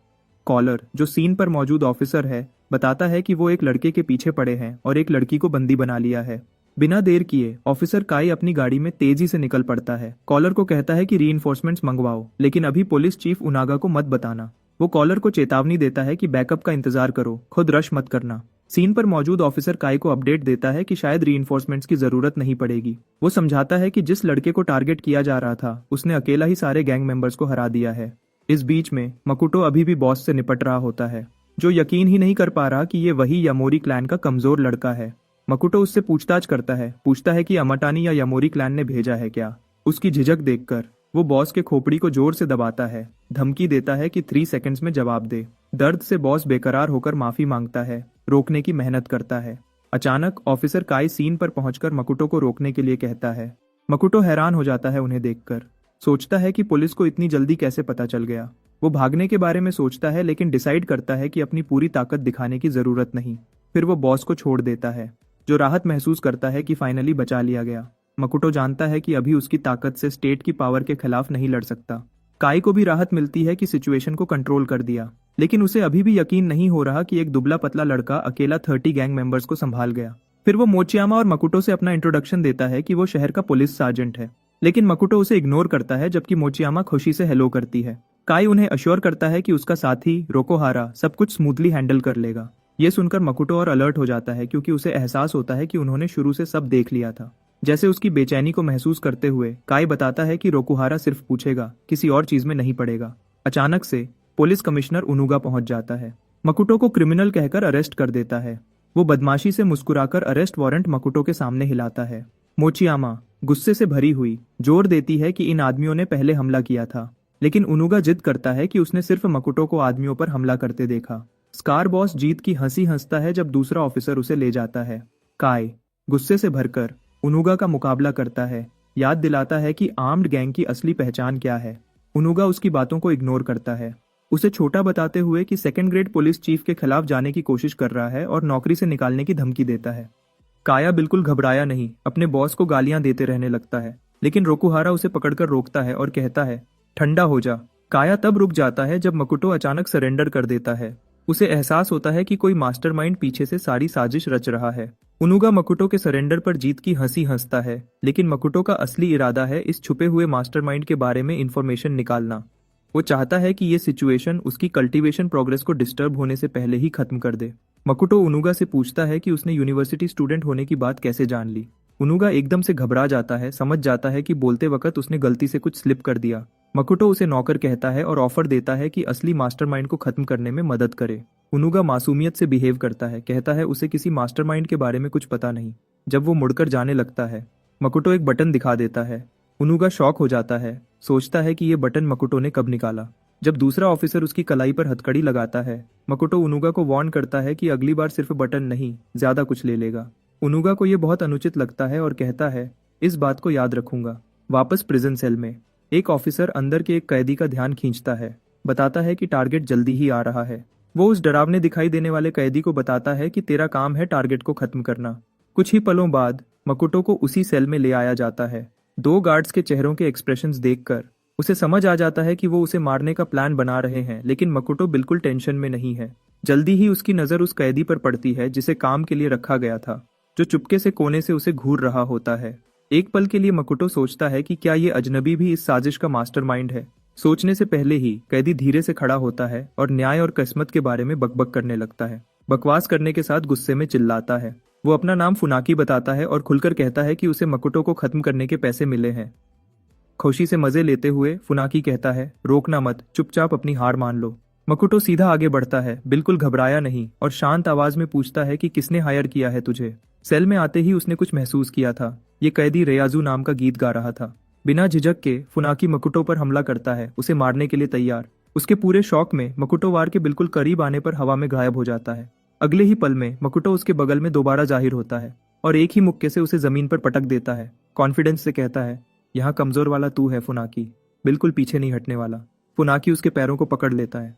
कॉलर, जो सीन पर मौजूद ऑफिसर है, बताता है कि वो एक लड़के के पीछे पड़े हैं और एक लड़की को बंदी बना लिया है। बिना देर किए ऑफिसर काई अपनी गाड़ी में तेजी से निकल पड़ता है। कॉलर को कहता है कि रीइंफोर्समेंट्स मंगवाओ, लेकिन अभी पुलिस चीफ उनागा को मत बताना। वो कॉलर को चेतावनी देता है कि बैकअप का इंतजार करो, खुद रश मत करना। सीन पर मौजूद ऑफिसर काई को अपडेट देता है कि शायद रीइंफोर्समेंट्स की जरूरत नहीं पड़ेगी। वो समझाता है कि जिस लड़के को टारगेट किया जा रहा था उसने अकेला ही सारे गैंग मेंबर्स को हरा दिया है। इस बीच में मकुटो अभी भी बॉस से निपट रहा होता है, जो यकीन ही नहीं कर पा रहा कि ये वही यामोरी क्लैन का कमजोर लड़का है। मकुटो उससे पूछताछ करता है कि अमाटानी या यामोरी क्लैन ने भेजा है क्या। उसकी झिझक देखकर वो बॉस के खोपड़ी को जोर से दबाता है, धमकी देता है कि 3 सेकंड्स में जवाब दे। दर्द से बॉस बेकरार होकर माफी मांगता है, रोकने की मेहनत करता है। अचानक ऑफिसर काई सीन पर पहुंचकर मकुटो को रोकने के लिए कहता है। मकुटो हैरान हो जाता है उन्हें देखकर, सोचता है कि पुलिस को इतनी जल्दी कैसे पता चल गया। वो भागने के बारे में सोचता है, लेकिन डिसाइड करता है कि अपनी पूरी ताकत दिखाने की जरूरत नहीं। फिर वो बॉस को छोड़ देता है, जो राहत महसूस करता है कि फाइनली बचा लिया गया। मकुटो जानता है कि अभी उसकी ताकत से स्टेट की पावर के खिलाफ नहीं लड़ सकता। काई को भी राहत मिलती है कि सिचुएशन को कंट्रोल कर दिया, लेकिन उसे अभी भी यकीन नहीं हो रहा कि एक दुबला पतला लड़का अकेला 30 गैंग मेंबर्स को संभाल गया। फिर वो मोचियामा और मकुटो से अपना इंट्रोडक्शन देता है कि वो शहर का पुलिस सार्जेंट है, लेकिन मकुटो उसे इग्नोर करता है, जबकि मोचियामा खुशी से हेलो करती है। काई उन्हें अश्योर करता है कि उसका साथी रोकोहारा सब कुछ स्मूथली हैंडल कर लेगा। ये सुनकर मकुटो और अलर्ट हो जाता है, क्योंकि उसे एहसास होता है कि उन्होंने शुरू से सब देख लिया था। जैसे उसकी बेचैनी को महसूस करते हुए काई बताता है कि रोकुहारा सिर्फ पूछेगा, किसी और चीज में नहीं पड़ेगा। अचानक से पुलिस कमिश्नर उनुगा पहुंच जाता है, मकुटो को क्रिमिनल कहकर अरेस्ट कर देता है। वो बदमाशी से मुस्कुराकर अरेस्ट वारंट मकुटो के सामने हिलाता है। मोचियामा गुस्से से भरी हुई जोर देती है कि इन आदमियों ने पहले हमला किया था, लेकिन उनुगा जिद करता है कि उसने सिर्फ मकुटो को आदमियों पर हमला करते देखा। स्कार बॉस जीत की हंसी हंसता है जब दूसरा ऑफिसर उसे ले जाता है। काई गुस्से से भरकर उनुगा का मुकाबला करता है, याद दिलाता है कि आर्म्ड गैंग की असली पहचान क्या है। उनुगा उसकी बातों को इग्नोर करता है, उसे छोटा बताते हुए कि सेकंड ग्रेड पुलिस चीफ के खिलाफ जाने की कोशिश कर रहा है और नौकरी से निकालने की धमकी देता है। काया बिल्कुल घबराया नहीं, अपने बॉस को गालियां देते रहने लगता है, लेकिन रोकुहारा उसे पकड़कर रोकता है और कहता है, ठंडा हो जा। काया तब रुक जाता है जब मकुटो अचानक सरेंडर कर देता है। उसे एहसास होता है कि कोई मास्टरमाइंड पीछे से सारी साजिश रच रहा है। उनुगा मकुटो के सरेंडर पर जीत की हंसी हंसता है, लेकिन मकुटो का असली इरादा है इस छुपे हुए मास्टरमाइंड के बारे में इंफॉर्मेशन निकालना। वो चाहता है कि ये सिचुएशन उसकी कल्टीवेशन प्रोग्रेस को डिस्टर्ब होने से पहले ही खत्म कर दे। मकुटो उनुगा से पूछता है कि उसने यूनिवर्सिटी स्टूडेंट होने की बात कैसे जान ली। उनुगा एकदम से घबरा जाता है, समझ जाता है कि बोलते वक्त उसने गलती से कुछ स्लिप कर दिया। मकुटो उसे नौकर कहता है और ऑफर देता है कि असली मास्टरमाइंड को खत्म करने में मदद करे। उनुगा मासूमियत से बिहेव करता है, कहता है उसे किसी मास्टरमाइंड के बारे में कुछ पता नहीं। जब वो मुड़कर जाने लगता है, मकुटो एक बटन दिखा देता है। उनुगा शॉक हो जाता है, सोचता है कि ये बटन मकुटो ने कब निकाला। जब दूसरा ऑफिसर उसकी कलाई पर हथकड़ी लगाता है, मकुटो उनुगा को वार्न करता है कि अगली बार सिर्फ बटन नहीं, ज्यादा कुछ ले लेगा। उनुगा को ये बहुत अनुचित लगता है और कहता है, इस बात को याद रखूंगा। वापस प्रिजन सेल में एक ऑफिसर अंदर के एक कैदी का ध्यान खींचता है, बताता है कि टारगेट जल्दी ही आ रहा है। वो उस डरावने दिखाई देने वाले कैदी को बताता है कि तेरा काम है टारगेट को खत्म करना। कुछ ही पलों बाद मकुटो को उसी सेल में ले आया जाता है। 2 गार्ड्स के चेहरों के एक्सप्रेशंस देखकर उसे समझ आ जाता है कि वो उसे मारने का प्लान बना रहे हैं, लेकिन मकुटो बिल्कुल टेंशन में नहीं है। जल्दी ही उसकी नजर उस कैदी पर पड़ती है जिसे काम के लिए रखा गया था, जो चुपके से कोने से उसे घूर रहा होता है। एक पल के लिए मकुटो सोचता है कि क्या ये अजनबी भी इस साजिश का मास्टरमाइंड है। सोचने से पहले ही कैदी धीरे से खड़ा होता है और न्याय और किस्मत के बारे में बकबक करने लगता है। बकवास करने के साथ गुस्से में चिल्लाता है। वो अपना नाम फुनाकी बताता है और खुलकर कहता है कि उसे मकुटो को खत्म करने के पैसे मिले हैं। खुशी से मजे लेते हुए फुनाकी कहता है, रोकना मत, चुपचाप अपनी हार मान लो। मकुटो सीधा आगे बढ़ता है, बिल्कुल घबराया नहीं, और शांत आवाज में पूछता है कि किसने हायर किया है तुझे। सेल में आते ही उसने कुछ महसूस किया था। ये कैदी रेयाजू नाम का गीत गा रहा था। बिना झिझक के फुनाकी मकुटो पर हमला करता है, उसे मारने के लिए तैयार। उसके पूरे शौक में मकुटो वार के बिल्कुल करीब आने पर हवा में गायब हो जाता है। अगले ही पल में मकुटो उसके बगल में दोबारा जाहिर होता है और एक ही मुक्के से उसे जमीन पर पटक देता है। कॉन्फिडेंस से कहता है, यहाँ कमजोर वाला तू है फुनाकी, बिल्कुल पीछे नहीं हटने वाला। फुनाकी उसके पैरों को पकड़ लेता है,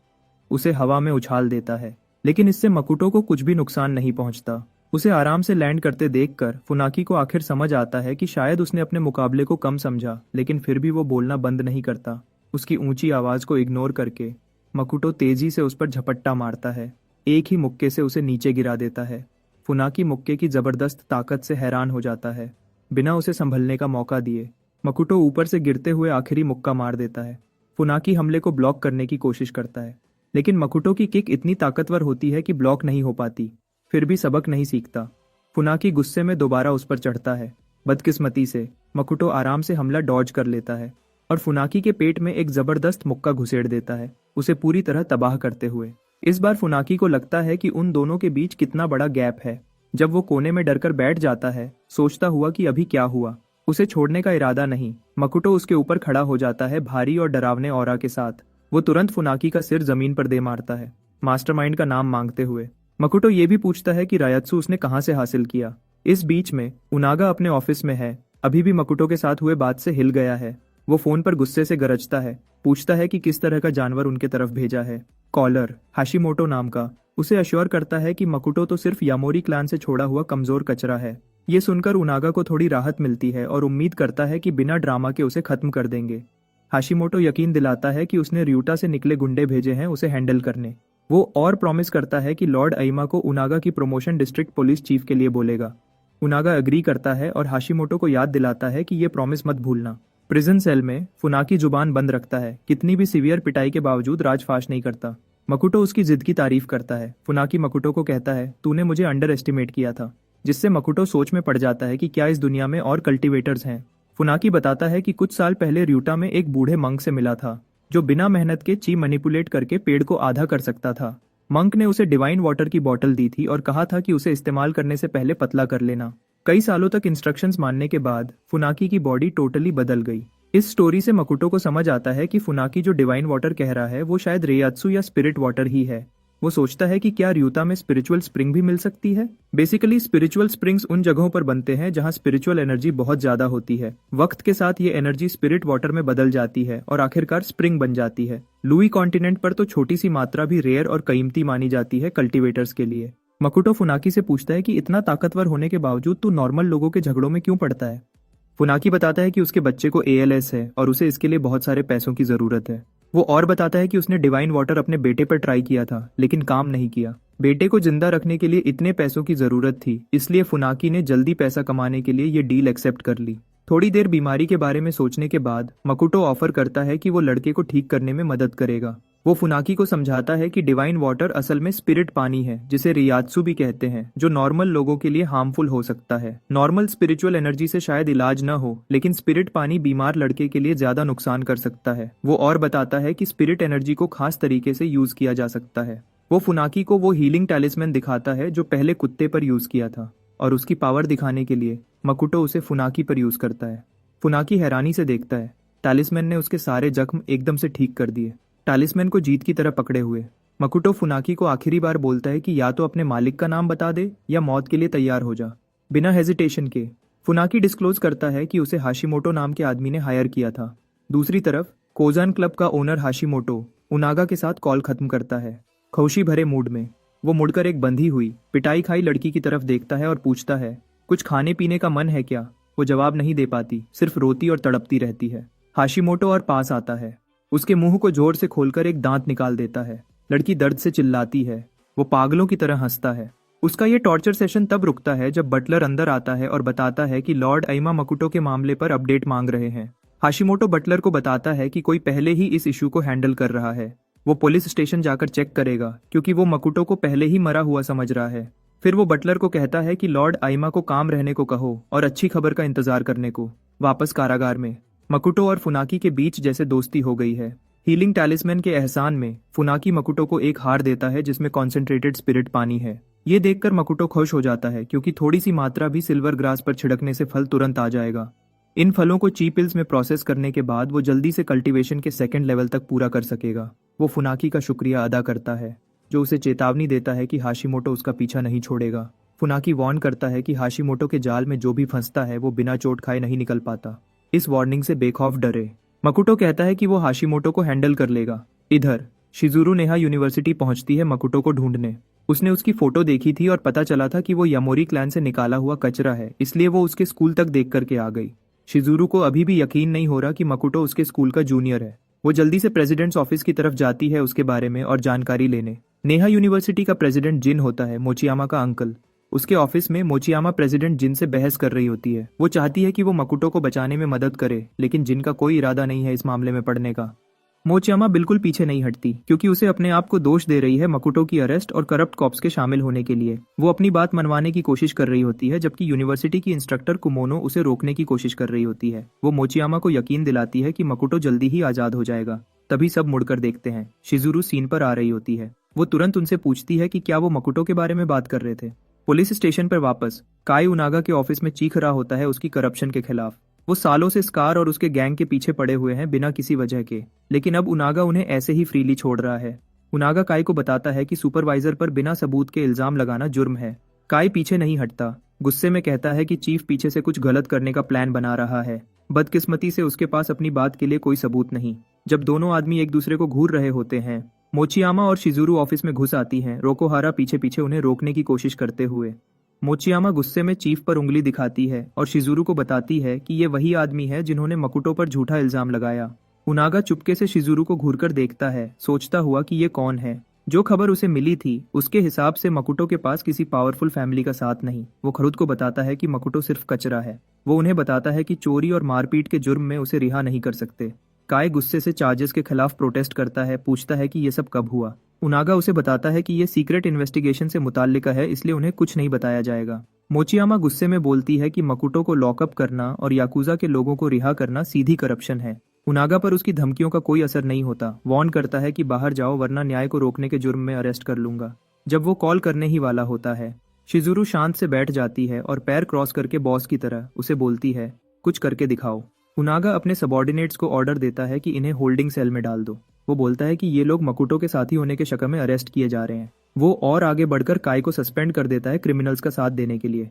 उसे हवा में उछाल देता है, लेकिन इससे मकुटो को कुछ भी नुकसान नहीं पहुंचता। उसे आराम से लैंड करते देखकर फुनाकी को आखिर समझ आता है कि शायद उसने अपने मुकाबले को कम समझा, लेकिन फिर भी वो बोलना बंद नहीं करता। उसकी ऊंची आवाज को इग्नोर करके मकुटो तेजी से उस पर झपट्टा मारता है, एक ही मुक्के से उसे नीचे गिरा देता है। फुनाकी मुक्के की जबरदस्त ताकत से हैरान हो जाता है। बिना उसे संभलने का मौका दिए मकुटो ऊपर से गिरते हुए आखिरी मुक्का मार देता है। फुनाकी हमले को ब्लॉक करने की कोशिश करता है, लेकिन मकुटो की किक इतनी ताकतवर होती है कि ब्लॉक नहीं हो पाती। फिर भी सबक नहीं सीखता। फुनाकी गुस्से में दोबारा उस पर चढ़ता है। बदकिस्मती से मकुटो आराम से हमला डॉज कर लेता है और फुनाकी के पेट में एक जबरदस्त मुक्का घुसेड़ देता है, उसे पूरी तरह तबाह करते हुए। इस बार फुनाकी को लगता है कि उन दोनों के बीच कितना बड़ा गैप है। जब वो कोने में डरकर बैठ जाता है, सोचता हुआ कि अभी क्या हुआ। उसे छोड़ने का इरादा नहीं, मकुटो उसके ऊपर खड़ा हो जाता है भारी और डरावने ऑरा के साथ। वो तुरंत फुनाकी का सिर जमीन पर दे मारता है, मास्टरमाइंड का नाम मांगते हुए। मकुटो ये भी पूछता है कि रायत्सु उसने कहाँ से हासिल किया। इस बीच में उनागा अपने ऑफिस में है, अभी भी मकुटो के साथ हुए बात से हिल गया है। वो फोन पर गुस्से से गरजता है, पूछता है कि किस तरह का जानवर उनके तरफ भेजा है। कॉलर हाशिमोटो नाम का उसे अश्योर करता है कि मकुटो तो सिर्फ यामोरी क्लान से छोड़ा हुआ कमजोर कचरा है। ये सुनकर उनागा को थोड़ी राहत मिलती है और उम्मीद करता है कि बिना ड्रामा के उसे खत्म कर देंगे। हाशिमोटो यकीन दिलाता है कि उसने ryuta से निकले गुंडे भेजे हैं उसे हैंडल करने। वो और प्रॉमिस करता है कि लॉर्ड अइमा को उनागा की प्रमोशन डिस्ट्रिक्ट पुलिस चीफ के लिए बोलेगा। उनागा एग्री करता है और हाशिमोटो को याद दिलाता है कि ये प्रॉमिस मत भूलना। प्रिजन सेल में फुनाकी जुबान बंद रखता है, कितनी भी सीवियर पिटाई के बावजूद राजफाश नहीं करता। मकुटो उसकी जिद की तारीफ करता है। फुनाकी मकुटो को कहता है, तूने मुझे अंडर एस्टिमेट किया था, जिससे मकुटो सोच में पड़ जाता है कि क्या इस दुनिया में और कल्टीवेटर्स हैं। फुनाकी बताता है कि कुछ साल पहले ryuta में एक बूढ़े मंक से मिला था, जो बिना मेहनत के ची मैनिपुलेट करके पेड़ को आधा कर सकता था। मंक ने उसे डिवाइन वाटर की बोतल दी थी और कहा था कि उसे इस्तेमाल करने से पहले पतला कर लेना। कई सालों तक इंस्ट्रक्शंस मानने के बाद फुनाकी की बॉडी टोटली बदल गई। इस स्टोरी से मकुटो को समझ आता है कि फुनाकी जो डिवाइन वाटर कह रहा है वो शायद रेयात्सु या स्पिरिट वाटर ही है। वो सोचता है कि क्या ryuta में स्पिरिचुअल स्प्रिंग भी मिल सकती है। बेसिकली स्पिरिचुअल स्प्रिंग्स उन जगहों पर बनते हैं जहां स्पिरिचुअल एनर्जी बहुत ज्यादा होती है। वक्त के साथ ये एनर्जी स्पिरिट वाटर में बदल जाती है और आखिरकार स्प्रिंग बन जाती है। लुई कॉन्टिनेंट पर तो छोटी सी मात्रा भी रेयर और कीमती मानी जाती है कल्टीवेटर्स के लिए। मकुटो फुनाकी से पूछता है कि इतना ताकतवर होने के बावजूद तू नॉर्मल लोगों के झगड़ों में क्यों पड़ता है। फुनाकी बताता है कि उसके बच्चे को ALS है और उसे इसके लिए बहुत सारे पैसों की जरूरत है। वो और बताता है कि उसने डिवाइन वाटर अपने बेटे पर ट्राई किया था, लेकिन काम नहीं किया। बेटे को जिंदा रखने के लिए इतने पैसों की जरूरत थी, इसलिए फुनाकी ने जल्दी पैसा कमाने के लिए ये डील एक्सेप्ट कर ली। थोड़ी देर बीमारी के बारे में सोचने के बाद मकुटो ऑफर करता है कि वो लड़के को ठीक करने में मदद करेगा। वो फुनाकी को समझाता है कि डिवाइन वाटर असल में स्पिरिट पानी है, जिसे रियात्सु भी कहते हैं, जो नॉर्मल लोगों के लिए हार्मफुल हो सकता है। नॉर्मल स्पिरिचुअल एनर्जी से शायद इलाज न हो, लेकिन स्पिरिट पानी बीमार लड़के के लिए ज्यादा नुकसान कर सकता है। वो और बताता है कि स्पिरिट एनर्जी को खास तरीके से यूज किया जा सकता है। वो फुनाकी को वो हीलिंग टैलिस्मैन दिखाता है जो पहले कुत्ते पर यूज किया था, और उसकी पावर दिखाने के लिए मकुटो उसे फुनाकी पर यूज करता है। फुनाकी हैरानी से देखता है। टैलिस्मैन ने उसके सारे जख्म एकदम से ठीक कर दिए, टैलिस्मैन को जीत की तरह पकड़े हुए। मकुटो फुनाकी को आखिरी बार बोलता है कि या तो अपने मालिक का नाम बता दे या मौत के लिए तैयार हो जा। बिना हेजिटेशन के फुनाकी डिस्क्लोज करता है कि उसे हाशिमोटो नाम के आदमी ने हायर किया था। दूसरी तरफ कोजान क्लब का ओनर हाशिमोटो उनागा के साथ कॉल खत्म करता है। खुशी भरे मूड में वो मुड़कर एक बंधी हुई पिटाई खाई लड़की की तरफ देखता है और पूछता है, कुछ खाने पीने का मन है क्या। वो जवाब नहीं दे पाती, सिर्फ रोती और तड़पती रहती है। हाशिमोटो और पास आता है, उसके मुंह को जोर से खोलकर एक दांत निकाल देता है। लड़की दर्द से चिल्लाती है। वो पागलों की तरह हंसता है। उसका ये टॉर्चर सेशन तब रुकता है जब बटलर अंदर आता है और बताता है कि लॉर्ड अइमा मकुटो के मामले पर अपडेट मांग रहे हैं। हाशिमोटो बटलर को बताता है कि कोई पहले ही इस इशू को हैंडल कर रहा है। वो पुलिस स्टेशन जाकर चेक करेगा, क्योंकि वो मकुटो को पहले ही मरा हुआ समझ रहा है। फिर वो बटलर को कहता है कि लॉर्ड अइमा को काम रहने को कहो और अच्छी खबर का इंतजार करने को। वापस कारागार में मकुटो और फुनाकी के बीच जैसे दोस्ती हो गई है। हीलिंग टैलिस्मैन के एहसान में फुनाकी मकुटो को एक हार देता है जिसमें कॉन्सेंट्रेटेड स्पिरिट पानी है। ये देखकर मकुटो खुश हो जाता है, क्योंकि थोड़ी सी मात्रा भी सिल्वर ग्रास पर छिड़कने से फल तुरंत आ जाएगा। इन फलों को ची पिल्स में प्रोसेस करने के बाद वो जल्दी से कल्टीवेशन के सेकंड लेवल तक पूरा कर सकेगा। वो फुनाकी का शुक्रिया अदा करता है, जो उसे चेतावनी देता है कि हाशिमोटो उसका पीछा नहीं छोड़ेगा। फुनाकी वार्न करता है कि हाशिमोटो के जाल में जो भी फंसता है वो बिना चोट खाए नहीं निकल पाता। इस वार्निंग से बेखौफ डरे। मकुटो कहता है कि वो हाशिमोटो को हैंडल कर लेगा। इधर शिजुरू नेहा यूनिवर्सिटी पहुंचती है मकुटो को ढूंढने। उसने उसकी फोटो देखी थी और पता चला था कि वो यामोरी क्लैन से निकाला हुआ कचरा है, इसलिए वो उसके स्कूल तक देख करके आ गई। शिजुरू को अभी भी यकीन नहीं हो रहा कि मकुटो उसके स्कूल का जूनियर है। वो जल्दी से प्रेसिडेंट्स ऑफिस की तरफ जाती है उसके बारे में और जानकारी लेने। नेहा यूनिवर्सिटी का प्रेसिडेंट जिन होता है, मोचियामा का अंकल। उसके ऑफिस में मोचियामा प्रेसिडेंट जिन से बहस कर रही होती है। वो चाहती है कि वो मकुटो को बचाने में मदद करे, लेकिन जिन का कोई इरादा नहीं है इस मामले में पड़ने का। मोचियामा बिल्कुल पीछे नहीं हटती, क्योंकि उसे अपने आप को दोष दे रही है मकुटो की अरेस्ट और करप्ट कॉप्स के शामिल होने के लिए। वो अपनी बात मनवाने की कोशिश कर रही होती है, जबकि यूनिवर्सिटी की इंस्ट्रक्टर कुमोनो उसे रोकने की कोशिश कर रही होती है। वो मोचियामा को यकीन दिलाती है कि मकुटो जल्दी ही आजाद हो जाएगा। तभी सब मुड़कर देखते हैं, शिजुरू सीन पर आ रही होती है। वो तुरंत उनसे पूछती है कि क्या वो मकुटो के बारे में बात कर रहे थे। पुलिस स्टेशन पर वापस काई उनागा के ऑफिस में चीख रहा होता है उसकी करप्शन के खिलाफ। वो सालों से स्कार और उसके गैंग के पीछे पड़े हुए हैं बिना किसी वजह के, लेकिन अब उनागा उन्हें ऐसे ही फ्रीली छोड़ रहा है। उनागा काई को बताता है कि सुपरवाइजर पर बिना सबूत के इल्जाम लगाना जुर्म है। काई पीछे नहीं हटता, गुस्से में कहता है कि चीफ पीछे से कुछ गलत करने का प्लान बना रहा है। बदकिस्मती से उसके पास अपनी बात के लिए कोई सबूत नहीं। जब दोनों आदमी एक दूसरे को घूर रहे होते हैं, मोचियामा और शिजुरू ऑफिस में घुस आती हैं, रोकोहारा पीछे पीछे उन्हें रोकने की कोशिश करते हुए। मोचियामा गुस्से में चीफ पर उंगली दिखाती है और शिजुरू को बताती है कि ये वही आदमी है जिन्होंने मकुटो पर झूठा इल्जाम लगाया। उनागा चुपके से शिजुरू को घूरकर देखता है, सोचता हुआ कि ये कौन है। जो खबर उसे मिली थी उसके हिसाब से मकुटो के पास किसी पावरफुल फैमिली का साथ नहीं। वो खरुद को बताता है कि मकुटो सिर्फ कचरा है। वो उन्हें बताता है कि चोरी और मारपीट के जुर्म में उसे रिहा नहीं कर सकते। काय गुस्से से चार्जेस के खिलाफ प्रोटेस्ट करता है, पूछता है कि ये सब कब हुआ। उनागा उसे बताता है कि ये सीक्रेट इन्वेस्टिगेशन से मुताल्लिका है, इसलिए उन्हें कुछ नहीं बताया जाएगा। मोचियामा गुस्से में बोलती है कि मकुटो को लॉकअप करना और याकुजा के लोगों को रिहा करना सीधी करप्शन है। उनागा पर उसकी धमकियों का कोई असर नहीं होता, वार्न करता है कि बाहर जाओ वरना न्याय को रोकने के जुर्म में अरेस्ट कर लूंगा। जब वो कॉल करने ही वाला होता है, शिजुरू शांत से बैठ जाती है और पैर क्रॉस करके बॉस की तरह उसे बोलती है, कुछ करके दिखाओ। उनागा अपने सबॉर्डिनेट्स को ऑर्डर देता है कि इन्हें होल्डिंग सेल में डाल दो। वो बोलता है कि ये लोग मकुटो के साथी होने के शक में अरेस्ट किए जा रहे हैं। वो और आगे बढ़कर काई को सस्पेंड कर देता है क्रिमिनल्स का साथ देने के लिए।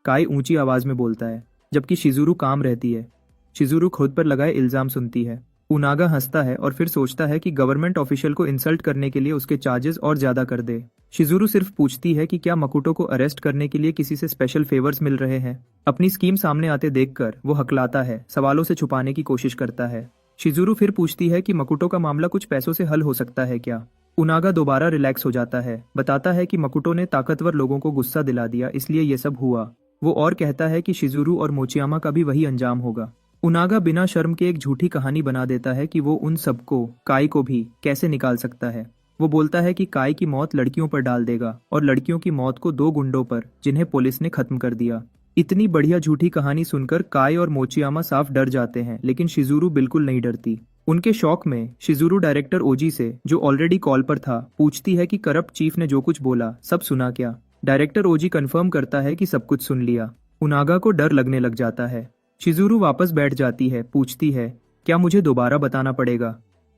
काई ऊंची आवाज में बोलता है, जबकि शिजुरू काम रहती है। शिजुरू खुद पर लगाए इल्जाम सुनती है। उनागा हंसता है और फिर सोचता है कि गवर्नमेंट ऑफिशियल को इंसल्ट करने के लिए उसके चार्जेस और ज्यादा कर दे। शिजुरू सिर्फ पूछती है कि क्या मकुटो को अरेस्ट करने के लिए किसी से स्पेशल फेवर्स मिल रहे हैं। अपनी स्कीम सामने आते देखकर वो हकलाता है, सवालों से छुपाने की कोशिश करता है। शिजुरू फिर पूछती है कि मकुटो का मामला कुछ पैसों से हल हो सकता है क्या। उनागा दोबारा रिलैक्स हो जाता है, बताता है कि मकुटो ने ताकतवर लोगों को गुस्सा दिला दिया, इसलिए ये सब हुआ। वो और कहता है कि शिजुरू और मोचियामा का भी वही अंजाम होगा। उनागा बिना शर्म के एक झूठी कहानी बना देता है कि वो उन सबको, काई को भी, कैसे निकाल सकता है। वो बोलता है कि काई की मौत लड़कियों पर डाल देगा और लड़कियों की मौत को 2 गुंडों पर, जिन्हें पुलिस ने खत्म कर दिया। इतनी बढ़िया झूठी कहानी सुनकर काई और मोचियामा साफ डर जाते हैं, लेकिन शिजुरू बिल्कुल नहीं डरती। उनके शौक में शिजुरू डायरेक्टर ओजी से, जो ऑलरेडी कॉल पर था, पूछती है कि करप्ट चीफ ने जो कुछ बोला सब सुना क्या। डायरेक्टर ओजी कंफर्म करता है कि सब कुछ सुन लिया। उनागा को डर लगने लग जाता है। शिजुरू वापस बैठ जाती है, पूछती है, क्या मुझे दोबारा बताना पड़ेगा।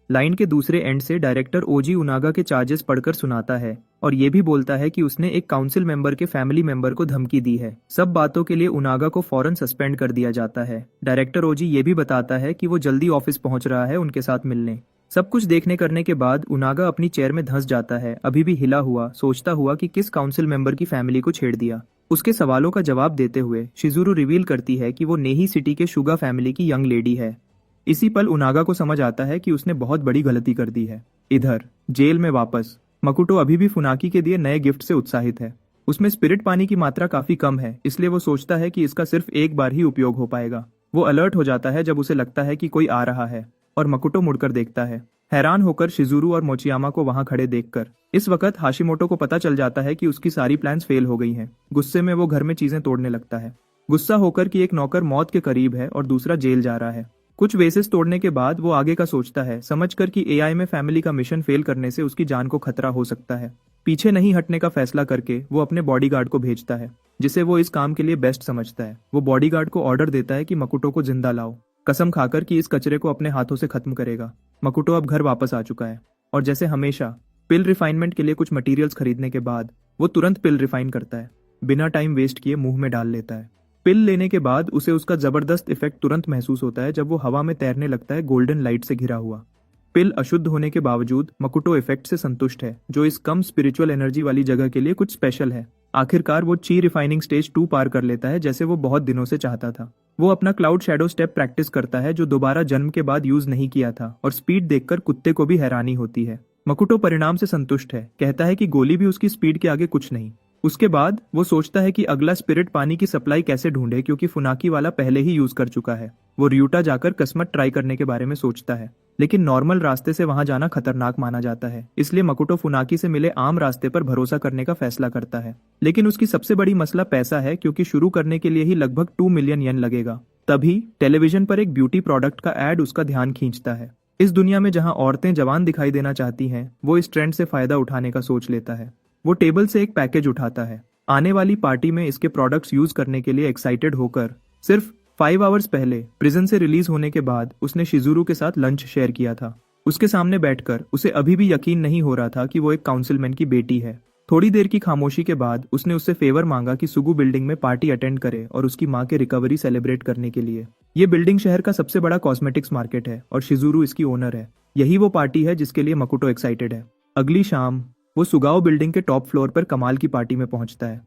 लाइन के दूसरे एंड से डायरेक्टर ओजी उनागा के चार्जेस पढ़कर सुनाता है और ये भी बोलता है कि उसने एक काउंसिल मेंबर के फैमिली मेंबर को धमकी दी है। सब बातों के लिए उनागा को फौरन सस्पेंड कर दिया जाता है। डायरेक्टर ओजी ये भी बताता है कि वो जल्दी ऑफिस पहुंच रहा है उनके साथ मिलने। सब कुछ देखने करने के बाद उनागा अपनी चेयर में धंस जाता है, अभी भी हिला हुआ, सोचता हुआ कि किस काउंसिल मेंबर की फैमिली को छेड़ दिया। उसके सवालों का जवाब देते हुए शिजुरू रिवील करती है कि वो नेही सिटी के शुगा फैमिली की यंग लेडी है। इसी पल उनागा को समझ आता है कि उसने बहुत बड़ी गलती कर दी है। इधर जेल में वापस मकुटो अभी भी फुनाकी के दिए नए गिफ्ट से उत्साहित है। उसमें स्पिरिट पानी की मात्रा काफी कम है, इसलिए वो सोचता है कि इसका सिर्फ एक बार ही उपयोग हो पाएगा। वो अलर्ट हो जाता है जब उसे लगता है कि कोई आ रहा है और मकुटो मुड़कर देखता है, हैरान होकर शिजुरू और मोचियामा को वहां खड़े देखकर। इस वक्त हाशिमोटो को पता चल जाता है कि उसकी सारी प्लान्स फेल हो गई हैं। गुस्से में वो घर में चीजें तोड़ने लगता है, गुस्सा होकर कि एक नौकर मौत के करीब है और दूसरा जेल जा रहा है। कुछ वेसेस तोड़ने के बाद वो आगे का सोचता है, समझकर कि एआई में फैमिली का मिशन फेल करने से उसकी जान को खतरा हो सकता है। पीछे नहीं हटने का फैसला करके वो अपने बॉडीगार्ड को भेजता है, जिसे वो इस काम के लिए बेस्ट समझता है। वो बॉडीगार्ड को ऑर्डर देता है कि मकुटो को जिंदा लाओ, कसम खाकर कि इस कचरे को अपने हाथों से खत्म करेगा। मकुटो अब घर वापस आ चुका है और जैसे हमेशा पिल रिफाइनमेंट के लिए कुछ मटेरियल्स खरीदने के बाद वो तुरंत पिल रिफाइन करता है, बिना टाइम वेस्ट किए मुंह में डाल लेता है। पिल लेने के बाद उसे उसका जबरदस्त इफेक्ट तुरंत महसूस होता है जब वो हवा में तैरने लगता है गोल्डन लाइट से घिरा हुआ। पिल अशुद्ध होने के बावजूद मकुटो इफेक्ट से संतुष्ट है, जो इस कम स्पिरिचुअल एनर्जी वाली जगह के लिए कुछ स्पेशल है। आखिरकार वो ची रिफाइनिंग स्टेज 2 पार कर लेता है, जैसे वो बहुत दिनों से चाहता था। वो अपना क्लाउड शैडो स्टेप प्रैक्टिस करता है, जो दोबारा जन्म के बाद यूज नहीं किया था, और स्पीड देखकर कुत्ते को भी हैरानी होती है। मकुटो परिणाम से संतुष्ट है, कहता है कि गोली भी उसकी स्पीड के आगे कुछ नहीं। उसके बाद वो सोचता है कि अगला स्पिरिट पानी की सप्लाई कैसे ढूंढे, क्योंकि फुनाकी वाला पहले ही यूज कर चुका है। वो रियूटा जाकर किस्मत ट्राई करने के बारे में सोचता है, लेकिन नॉर्मल रास्ते से वहां जाना खतरनाक माना जाता है, इसलिए मकुटो फुनाकी से मिले आम रास्ते पर भरोसा करने का फैसला करता है। लेकिन उसकी सबसे बड़ी मसला पैसा है, क्योंकि शुरू करने के लिए ही लगभग 2 मिलियन येन लगेगा। तभी टेलीविजन पर एक ब्यूटी प्रोडक्ट का एड उसका ध्यान खींचता है। इस दुनिया में जहां औरतें जवान दिखाई देना चाहती हैं, वो इस ट्रेंड से फायदा उठाने का सोच लेता है। वो टेबल से एक पैकेज उठाता है। आने वाली पार्टी में इसके प्रोडक्ट्स यूज करने के लिए एक्साइटेड होकर सिर्फ 5 आवर्स पहले प्रिजन से रिलीज होने के बाद उसने शिजुरू के साथ लंच शेयर किया था। उसके सामने बैठकर उसे अभी भी यकीन नहीं हो रहा था कि वो एक काउंसिलमैन की बेटी है। थोड़ी देर की खामोशी के बाद उसने उससे फेवर मांगा कि सुगु बिल्डिंग में पार्टी अटेंड करे और उसकी माँ के रिकवरी सेलिब्रेट करने के लिए। ये बिल्डिंग शहर का सबसे बड़ा कॉस्मेटिक्स मार्केट है और शिजुरू इसकी ओनर है। यही वो पार्टी है जिसके लिए मकुटो एक्साइटेड है। अगली शाम वो सुगाओ बिल्डिंग के टॉप फ्लोर पर कमाल की पार्टी में पहुंचता है,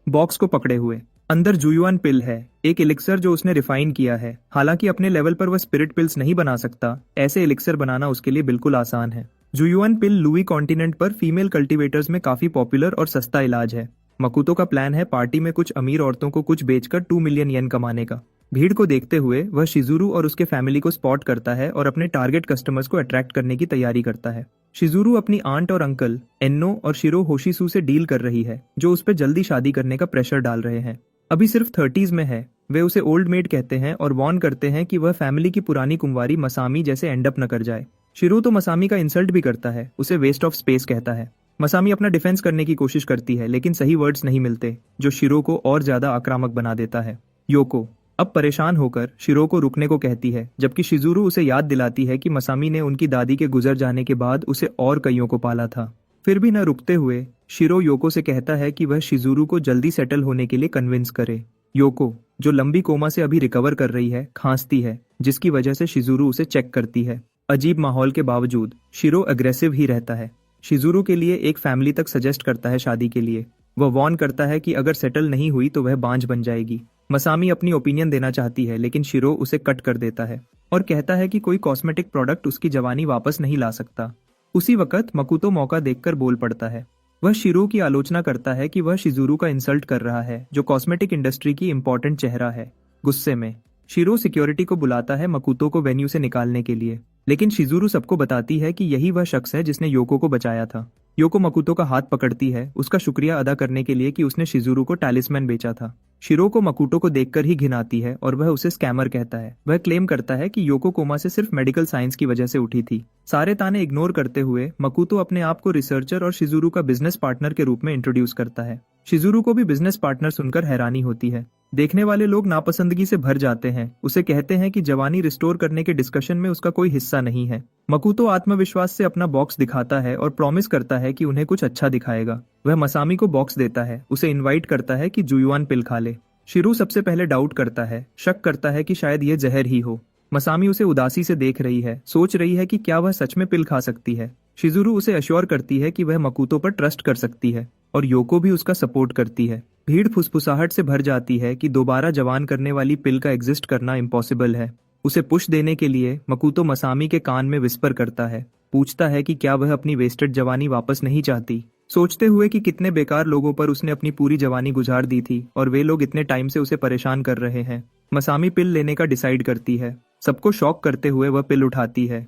बॉक्स को पकड़े हुए। अंदर जुयुआन पिल है, एक एलिक्सर जो उसने रिफाइन किया है। हालांकि अपने लेवल पर वह स्पिरिट पिल्स नहीं बना सकता, ऐसे एलिक्सर बनाना उसके लिए बिल्कुल आसान है। जुयुआन पिल लुई कॉन्टिनेंट पर फीमेल कल्टीवेटर्स में काफी पॉपुलर और सस्ता इलाज है। मकुतो का प्लान है पार्टी में कुछ अमीर औरतों को कुछ बेचकर 2 मिलियन येन कमाने का। भीड़ को देखते हुए वह शिजुरू और उसके फैमिली को स्पॉट करता है और अपने टारगेट कस्टमर्स को अट्रैक्ट करने की तैयारी करता है। शिजुरू अपनी आंट और अंकल एन्नो और शिरो होशिसु से डील कर रही है, जो उस पर जल्दी शादी करने का प्रेशर डाल रहे हैं। अभी सिर्फ 30s में है। वे उसे ओल्ड मेड कहते हैं और वॉर्न करते हैं कि वह फैमिली की पुरानी कुंवारी मसामी जैसे एंड अप न कर जाए। शिरो तो मसामी का इंसल्ट भी करता है, उसे वेस्ट ऑफ स्पेस कहता है। मसामी अपना डिफेंस करने की कोशिश करती है, लेकिन सही वर्ड्स नहीं मिलते, जो शिरो को और ज्यादा आक्रामक बना देता है। योको अब परेशान होकर शिरो को रुकने को कहती है, जबकि शिजुरू उसे याद दिलाती है कि मसामी ने उनकी दादी के गुजर जाने के बाद उसे और कईयों को पाला था। फिर भी न रुकते हुए शिरो योको से कहता है कि वह शिजुरू को जल्दी सेटल होने के लिए कन्विंस करे। योको, जो लंबी कोमा से अभी रिकवर कर रही है, खांसती है, जिसकी वजह से शिजुरू उसे चेक करती है। अजीब माहौल के बावजूद शिरो अग्रेसिव ही रहता है। शिजुरू के लिए एक फैमिली तक सजेस्ट करता है शादी के लिए। वह वॉर्न करता है कि अगर सेटल नहीं हुई तो वह बांझ बन जाएगी। मसामी अपनी ओपिनियन देना चाहती है, लेकिन शिरो उसे कट कर देता है और कहता है कि कोई कॉस्मेटिक प्रोडक्ट उसकी जवानी वापस नहीं ला सकता। उसी वक्त मकुतो मौका देखकर बोल पड़ता है। वह शिरो की आलोचना करता है कि वह शिजुरू का इंसल्ट कर रहा है, जो कॉस्मेटिक इंडस्ट्री की इंपॉर्टेंट चेहरा है। गुस्से में शिरो सिक्योरिटी को बुलाता है मकुतो को वेन्यू से निकालने के लिए, लेकिन शिजुरू सबको बताती है कि यही वह शख्स है जिसने योको को बचाया था। योको मकुतो का हाथ पकड़ती है, उसका शुक्रिया अदा करने के लिए कि उसने शिजुरू को टैलिस्मैन बेचा था। शिरो को मकुतो को देखकर ही घिन आती है और वह उसे स्कैमर कहता है। वह क्लेम करता है कि योको कोमा से सिर्फ मेडिकल साइंस की वजह से उठी थी। सारे ताने इग्नोर करते हुए मकुतो अपने आप को रिसर्चर और शिजुरू का बिजनेस पार्टनर के रूप में इंट्रोड्यूस करता है। शिजुरू को भी बिजनेस पार्टनर सुनकर हैरानी होती है। देखने वाले लोग नापसंदगी से भर जाते हैं, उसे कहते हैं कि जवानी रिस्टोर करने के डिस्कशन में उसका कोई हिस्सा नहीं है। मकुतो आत्मविश्वास से अपना बॉक्स दिखाता है और प्रॉमिस करता है कि उन्हें कुछ अच्छा दिखाएगा। वह मसामी को बॉक्स देता है, उसे इनवाइट करता है कि जुयुआन पिल खा ले। शिरू सबसे पहले डाउट करता है, शक करता है कि शायद ये जहर ही हो। मसामी उसे उदासी से देख रही है, सोच रही है कि क्या वह सच में पिल खा सकती है। शिजुरू उसे अश्योर करती है कि वह मकुतो पर ट्रस्ट कर सकती है और योको भी उसका सपोर्ट करती है। भीड़ फुसफुसाहट से भर जाती है कि दोबारा जवान करने वाली पिल का एग्जिस्ट करना इम्पॉसिबल है। उसे पुश देने के लिए मकुतो मसामी के कान में विस्पर करता है, पूछता है कि क्या वह अपनी वेस्टेड जवानी वापस नहीं चाहती, सोचते हुए कि कितने बेकार लोगों पर उसने अपनी पूरी जवानी गुजार दी थी और वे लोग इतने टाइम से उसे परेशान कर रहे हैं। मसामी पिल लेने का डिसाइड करती है। सबको शॉक करते हुए वह पिल उठाती है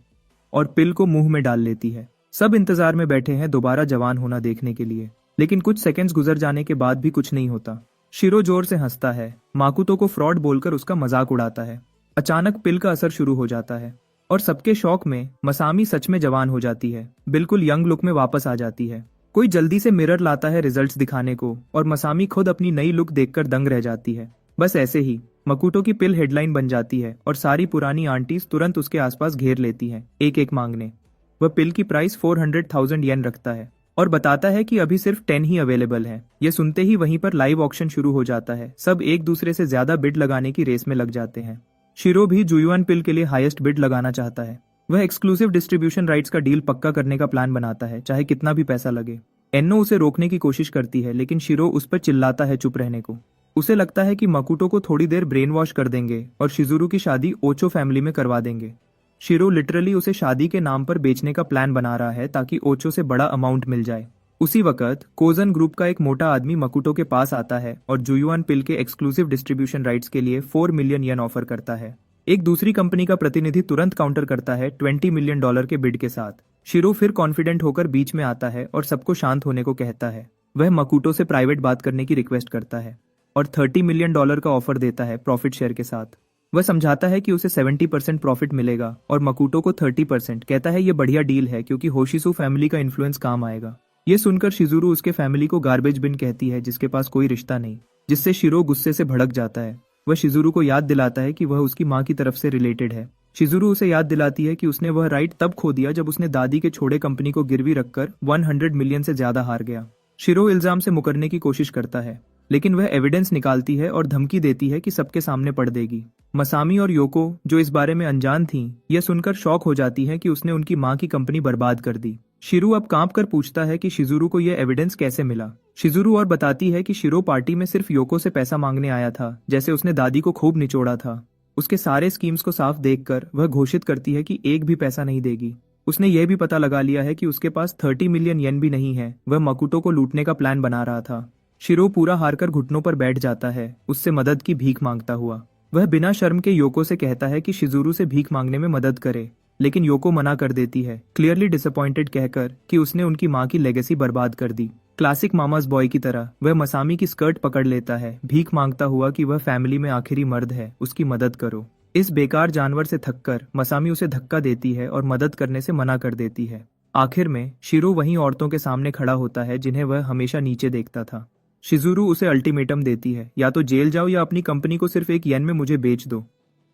और पिल को मुंह में डाल लेती है। सब इंतजार में बैठे हैं दोबारा जवान होना देखने के लिए, लेकिन कुछ सेकंड्स गुजर जाने के बाद भी कुछ नहीं होता। शिरो जोर से हंसता है, माकुतो को फ्रॉड बोलकर उसका मजाक उड़ाता है। अचानक पिल का असर शुरू हो जाता है और सबके शौक में मसामी सच में जवान हो जाती है, बिल्कुल यंग लुक में वापस आ जाती है। कोई जल्दी से मिरर लाता है रिजल्ट्स दिखाने को और मसामी खुद अपनी नई लुक देखकर दंग रह जाती है। बस ऐसे ही मकुतो की पिल हेडलाइन बन जाती है और सारी पुरानी आंटीज तुरंत उसके आसपास घेर लेती हैं, एक एक मांगने। वह पिल की प्राइस 400,000 येन रखता है और बताता है कि अभी सिर्फ 10 ही अवेलेबल है। ये सुनते ही वहीं पर लाइव ऑक्शन शुरू हो जाता है। सब एक दूसरे से ज्यादा बिड लगाने की रेस में लग जाते हैं। शिरो भी जुयुआन पिल के लिए हाईएस्ट बिड लगाना चाहता है। वह एक्सक्लूसिव डिस्ट्रीब्यूशन राइट्स का डील पक्का करने का प्लान बनाता है, चाहे कितना भी पैसा लगे। एन्नो उसे रोकने की कोशिश करती है, लेकिन शिरो उस पर चिल्लाता है चुप रहने को। उसे लगता है कि मकुतो को थोड़ी देर ब्रेन वॉश कर देंगे और शिजुरू की शादी ओचो फैमिली में करवा देंगे। शिरो लिटरली उसे शादी के नाम पर बेचने का प्लान बना रहा है ताकि ओचो से बड़ा अमाउंट मिल जाए। उसी वक्त कोजन ग्रुप का एक मोटा आदमी मकुटो के पास आता है और जुयुआन पिल के एक्सक्लूसिव डिस्ट्रीब्यूशन राइट्स के लिए 4 मिलियन येन ऑफर करता है। एक दूसरी कंपनी का प्रतिनिधि तुरंत काउंटर करता है $20 मिलियन के बिड के साथ। शिरो फिर कॉन्फिडेंट होकर बीच में आता है और सबको शांत होने को कहता है। वह मकुटो से प्राइवेट बात करने की रिक्वेस्ट करता है और $30 मिलियन का ऑफर देता है प्रॉफिट शेयर के साथ। वह समझाता है कि उसे 70% प्रॉफिट मिलेगा और मकुटो को 30%। कहता है ये बढ़िया डील है क्योंकि होशिसु फैमिली का इन्फ्लुएंस काम आएगा। ये सुनकर शिजुरू उसके फैमिली को गार्बेज बिन कहती है जिसके पास कोई रिश्ता नहीं, जिससे शिरो गुस्से से भड़क जाता है। वह शिजुरू को याद दिलाता है कि वह उसकी माँ की तरफ से रिलेटेड है। शिजुरू उसे याद दिलाती है कि उसने वह राइट तब खो दिया जब उसने दादी के छोड़े कंपनी को गिरवी रखकर 100 मिलियन से ज्यादा हार गया। शिरो इल्जाम से मुकरने की कोशिश करता है लेकिन वह एविडेंस निकालती है और धमकी देती है कि सबके सामने पढ़ देगी। मसामी और योको, जो इस बारे में अनजान थीं, यह सुनकर शॉक हो जाती हैं कि उसने उनकी माँ की कंपनी बर्बाद कर दी। शिरू अब कांप कर पूछता है कि शिजुरू को यह एविडेंस कैसे मिला। शिजुरू और बताती है कि शिरो पार्टी में सिर्फ योको से पैसा मांगने आया था, जैसे उसने दादी को खूब निचोड़ा था। उसके सारे स्कीम्स को साफ देखकर वह घोषित करती है कि एक भी पैसा नहीं देगी। उसने यह भी पता लगा लिया है कि उसके पास 30 मिलियन येन भी नहीं है। वह मकुटो को लूटने का प्लान बना रहा था। शिरो पूरा हारकर घुटनों पर बैठ जाता है, उससे मदद की भीख मांगता हुआ। वह बिना शर्म के योको से कहता है कि शिजुरू से भीख मांगने में मदद करे, लेकिन योको मना कर देती है, क्लियरली डिसअपॉइंटेड कहकर कि उसने उनकी माँ की लेगेसी बर्बाद कर दी। क्लासिक मामास बॉय की तरह वह मसामी की स्कर्ट पकड़ लेता है, भीख मांगता हुआ कि वह फैमिली में आखिरी मर्द है, उसकी मदद करो। इस बेकार जानवर से थककर मसामी उसे धक्का देती है और मदद करने से मना कर देती है। आखिर में शिरो वहीं औरतों के सामने खड़ा होता है जिन्हें वह हमेशा नीचे देखता था। शिजुरू उसे अल्टीमेटम देती है, या तो जेल जाओ या अपनी कंपनी को सिर्फ 1 येन में मुझे बेच दो।